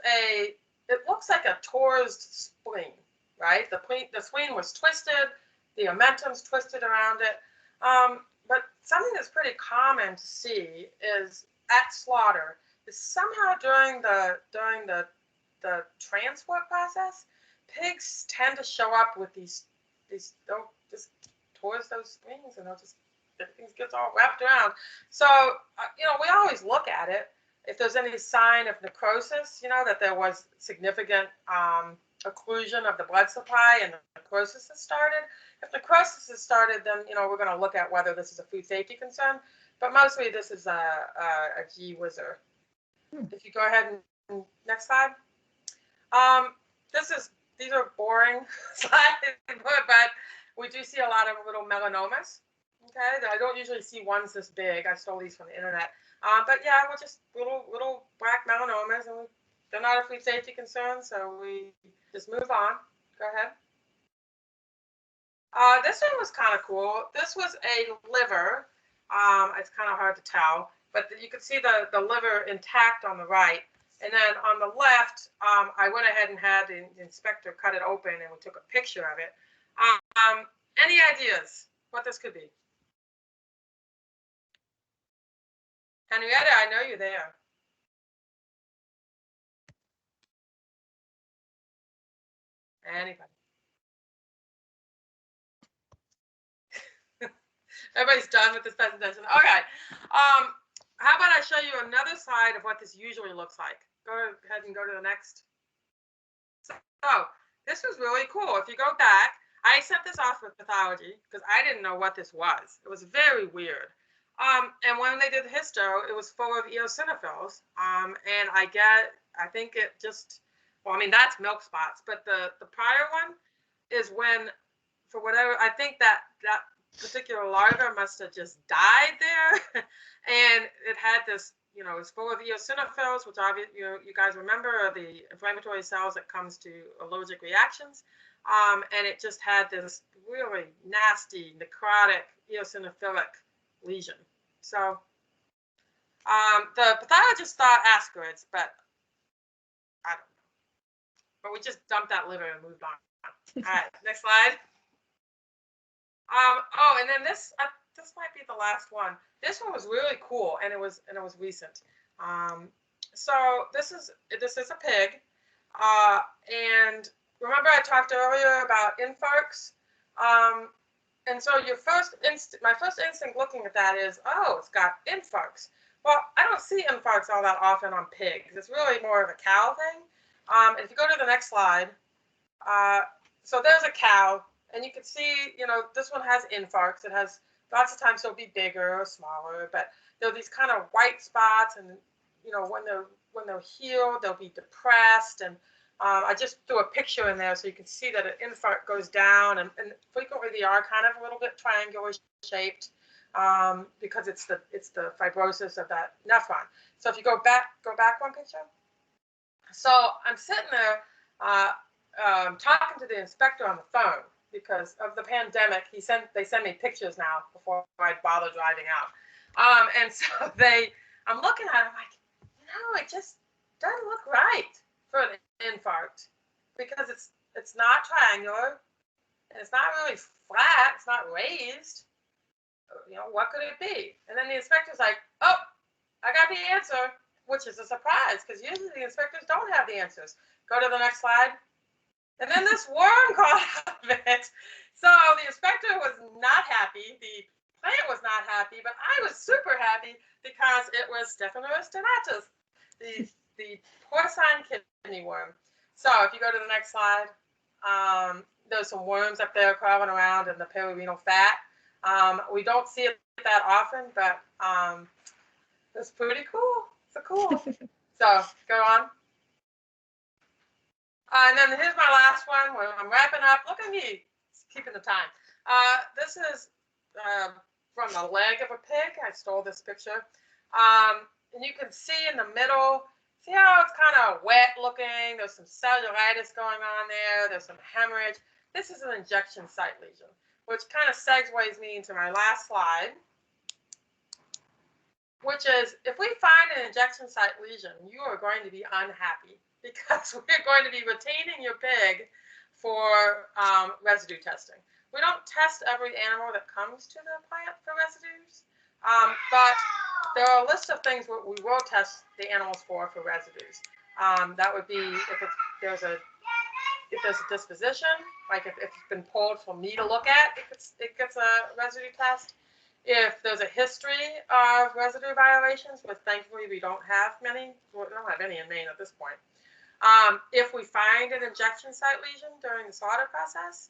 it looks like a torsed spleen, right? The spleen was twisted, the omentum's twisted around it. But something that's pretty common to see is at slaughter is somehow during the transport process, pigs tend to show up with these they'll just towards those spleens, and everything gets all wrapped around. So we always look at it if there's any sign of necrosis, that there was significant occlusion of the blood supply and the necrosis has started. If necrosis has started, then we're going to look at whether this is a food safety concern. But mostly this is a gee whizzer. If you go ahead and next slide. These are boring slides, but we do see a lot of little melanomas. Okay, I don't usually see ones this big. I stole these from the internet. But yeah, we're just little black melanomas, and they're not a food safety concern, so we just move on. Go ahead. This one was kind of cool. This was a liver. It's kind of hard to tell, but you can see the liver intact on the right. And then on the left, I went ahead and had the inspector cut it open, and we took a picture of it. Any ideas what this could be? Henrietta, I know you're there. Anybody? Everybody's done with this presentation. Okay. How about I show you another side of what this usually looks like? Go ahead and go to the next. So this was really cool. If you go back, I sent this off with pathology because I didn't know what this was. It was very weird. And when they did the histo, it was full of eosinophils. And I think it just, well, I mean, that's milk spots, but the prior one is when, for whatever, I think that particular larva must have just died there. And it had this, it's full of eosinophils, which obviously, you guys remember are the inflammatory cells that comes to allergic reactions. And it just had this really nasty necrotic eosinophilic lesion. So the pathologist thought ascarids, but I don't know. But we just dumped that liver and moved on. All right, next slide. And then this might be the last one. This one was really cool, and it was recent. So this is a pig, and remember I talked earlier about infarcts. And so my first instinct looking at that is, oh, it's got infarcts. Well, I don't see infarcts all that often on pigs. It's really more of a cow thing. If you go to the next slide, so there's a cow, and you can see, this one has infarcts. It has lots of times they'll be bigger or smaller, but there are these kind of white spots, and when they're healed, they'll be depressed. And I just threw a picture in there so you can see that an infarct goes down, and frequently they are kind of a little bit triangular shaped because it's the fibrosis of that nephron. So if you go back one picture. So I'm sitting there talking to the inspector on the phone because of the pandemic. They send me pictures now before I bother driving out. And so I'm looking at it, I'm like, it just doesn't look right for an infarct because it's not triangular, and it's not really flat, it's not raised. You know, what could it be? And then the inspector's like, oh, I got the answer, which is a surprise because usually the inspectors don't have the answers. Go to the next slide. And then this worm got out of it. So the inspector was not happy. The plant was not happy, but I was super happy because it was Staphylococcus tenatus, the porcine kidney worm. So if you go to the next slide, there's some worms up there crawling around in the perirenal fat. We don't see it that often, but it's pretty cool. It's cool. So go on. And then here's my last one where I'm wrapping up. Look at me, keeping the time. This is from the leg of a pig. I stole this picture. And you can see in the middle, see how it's kind of wet looking. There's some cellulitis going on there. There's some hemorrhage. This is an injection site lesion, which kind of segues me into my last slide, which is if we find an injection site lesion, you are going to be unhappy because we're going to be retaining your pig for residue testing. We don't test every animal that comes to the plant for residues, but there are a list of things we will test the animals for residues. That would be if there's a disposition, like if it's been pulled for me to look at, it gets a residue test. If there's a history of residue violations, which thankfully we don't have many, we don't have any in Maine at this point. If we find an injection site lesion during the slaughter process,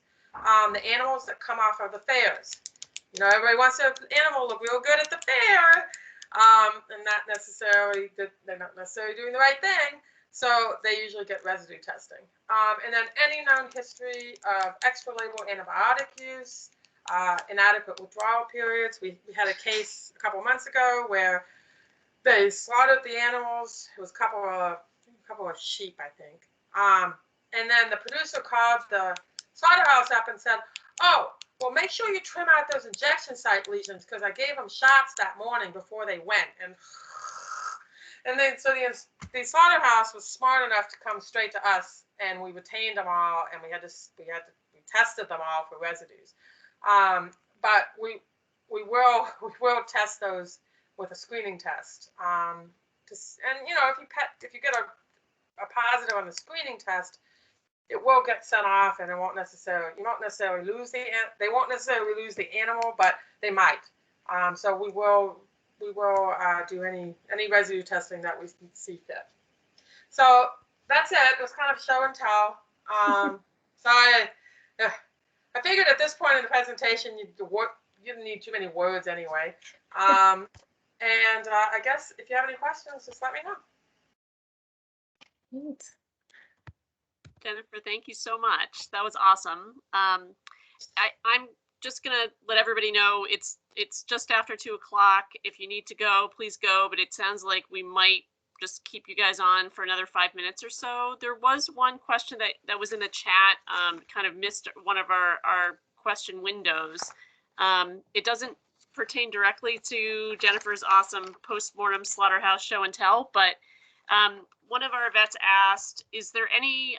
the animals that come off of the fairs, you know, everybody wants their animal look real good at the fair, and not necessarily they're not necessarily doing the right thing, so they usually get residue testing. And then any known history of extra-label antibiotic use, inadequate withdrawal periods. We had a case a couple of months ago where they slaughtered the animals. It was a couple of sheep, I think. And then the producer called the slaughterhouse up and said, oh, well, make sure you trim out those injection site lesions because I gave them shots that morning before they went. And then so the slaughterhouse was smart enough to come straight to us, and we retained them all, and we tested them all for residues. But we will test those with a screening test. And you know, if you get a positive on the screening test, it will get sent off, and you won't necessarily lose the animal, but they might. So we will do any residue testing that we see fit. So that's it. It was kind of show and tell. So I figured at this point in the presentation you didn't need too many words anyway. And I guess if you have any questions, just let me know. Great. Jennifer, thank you so much. That was awesome. I'm just gonna let everybody know it's just after 2 o'clock. If you need to go, please go. But it sounds like we might just keep you guys on for another 5 minutes or so. There was one question that was in the chat, kind of missed one of our question windows. It doesn't pertain directly to Jennifer's awesome post-mortem slaughterhouse show and tell, but one of our vets asked, is there any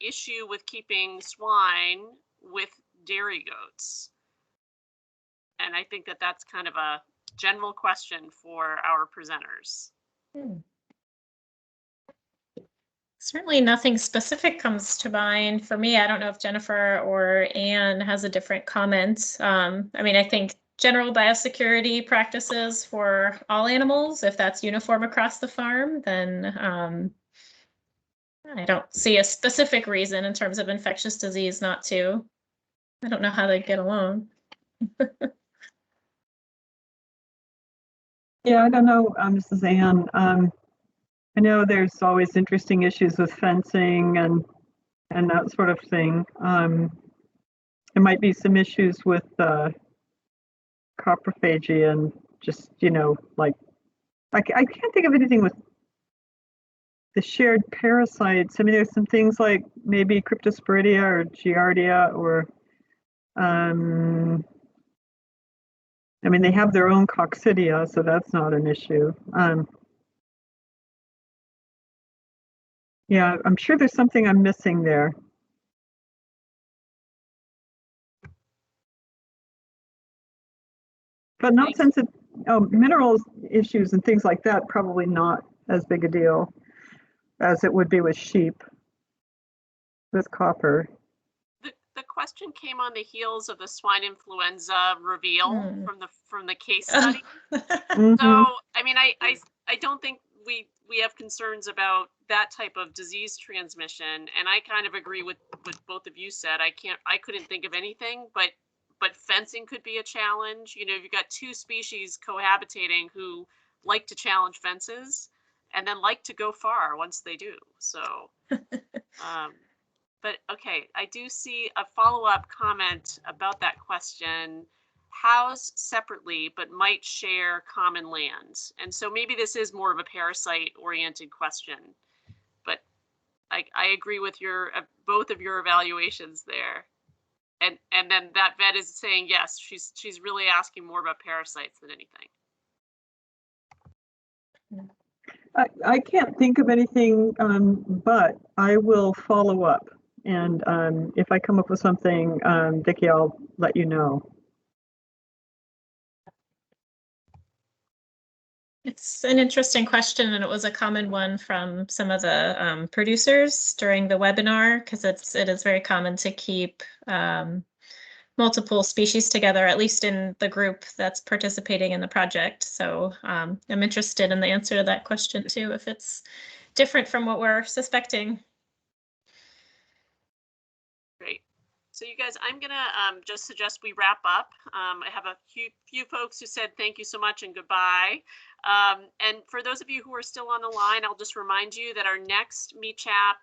issue with keeping swine with dairy goats? And I think that's kind of a general question for our presenters. Certainly nothing specific comes to mind for me. I don't know if Jennifer or Anne has a different comment. I mean, I think general biosecurity practices for all animals, if that's uniform across the farm, then I don't see a specific reason in terms of infectious disease not to. I don't know how they get along. Yeah, I don't know, this is Anne. I know there's always interesting issues with fencing and that sort of thing. There might be some issues with coprophagy and just, you know, like, I can't think of anything with the shared parasites. I mean, there's some things like maybe Cryptosporidia or Giardia or, I mean, they have their own coccidia, so that's not an issue. Yeah, I'm sure there's something I'm missing there. But not Thanks. sensitive, minerals issues and things like that, probably not as big a deal as it would be with sheep, with copper. The question came on the heels of the swine influenza reveal from the case study. Mhm. So, I mean, I don't think we have concerns about that type of disease transmission, and I kind of agree with both of you said. I couldn't think of anything, but fencing could be a challenge. You know, you've got two species cohabitating who like to challenge fences and then like to go far once they do. So, but okay, I do see a follow-up comment about that question. House separately, but might share common land. And so maybe this is more of a parasite-oriented question. But I agree with your both of your evaluations there. And then that vet is saying yes, she's really asking more about parasites than anything. I can't think of anything, but I will follow up. And if I come up with something, Vicki, I'll let you know. It's an interesting question, and it was a common one from some of the producers during the webinar, because it is very common to keep multiple species together, at least in the group that's participating in the project. So I'm interested in the answer to that question too, if it's different from what we're suspecting. Great. So you guys, I'm gonna just suggest we wrap up. I have a few folks who said thank you so much and goodbye. And for those of you who are still on the line, I'll just remind you that our next MeCHAP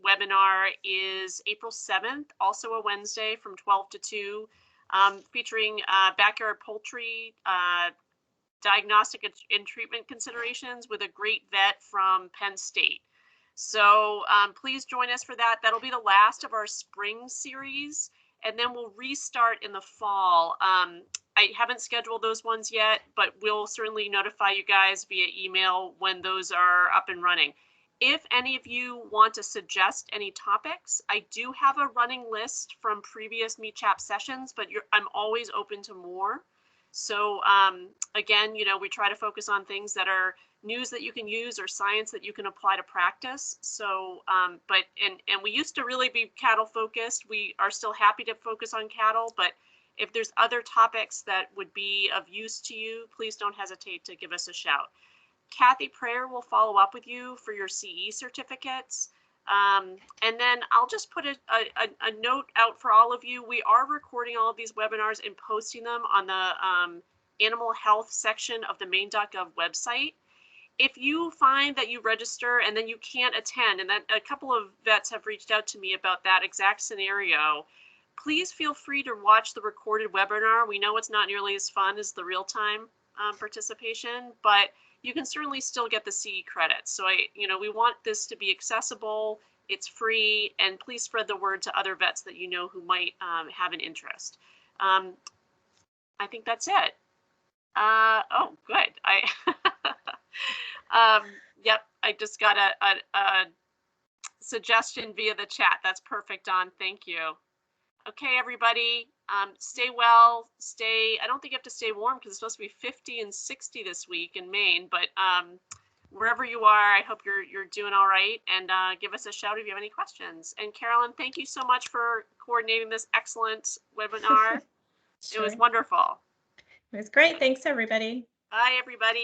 webinar is April 7th, also a Wednesday from 12 to 2, featuring backyard poultry, diagnostic and treatment considerations with a great vet from Penn State. So please join us for that. That'll be the last of our spring series, and then we'll restart in the fall. I haven't scheduled those ones yet, but we'll certainly notify you guys via email when those are up and running. If any of you want to suggest any topics, I do have a running list from previous MeCHAP sessions, but I'm always open to more. So again, you know, we try to focus on things that are news that you can use or science that you can apply to practice. So, but we used to really be cattle focused. We are still happy to focus on cattle, but if there's other topics that would be of use to you, please don't hesitate to give us a shout. Kathy Prayer will follow up with you for your CE certificates. And then I'll just put a note out for all of you. We are recording all of these webinars and posting them on the animal health section of the maine.gov website. If you find that you register and then you can't attend, and that a couple of vets have reached out to me about that exact scenario, please feel free to watch the recorded webinar. We know it's not nearly as fun as the real-time participation, but you can certainly still get the CE credits. So we want this to be accessible, it's free, and please spread the word to other vets that you know who might have an interest. I think that's it. Oh, good. Yep, I just got a suggestion via the chat. That's perfect, Don. Thank you. Okay, everybody, stay well. I don't think you have to stay warm because it's supposed to be 50 and 60 this week in Maine, but wherever you are, I hope you're doing all right, and give us a shout if you have any questions. And Carolyn, thank you so much for coordinating this excellent webinar. Sure. It was wonderful. It was great. Thanks, everybody. Bye, everybody.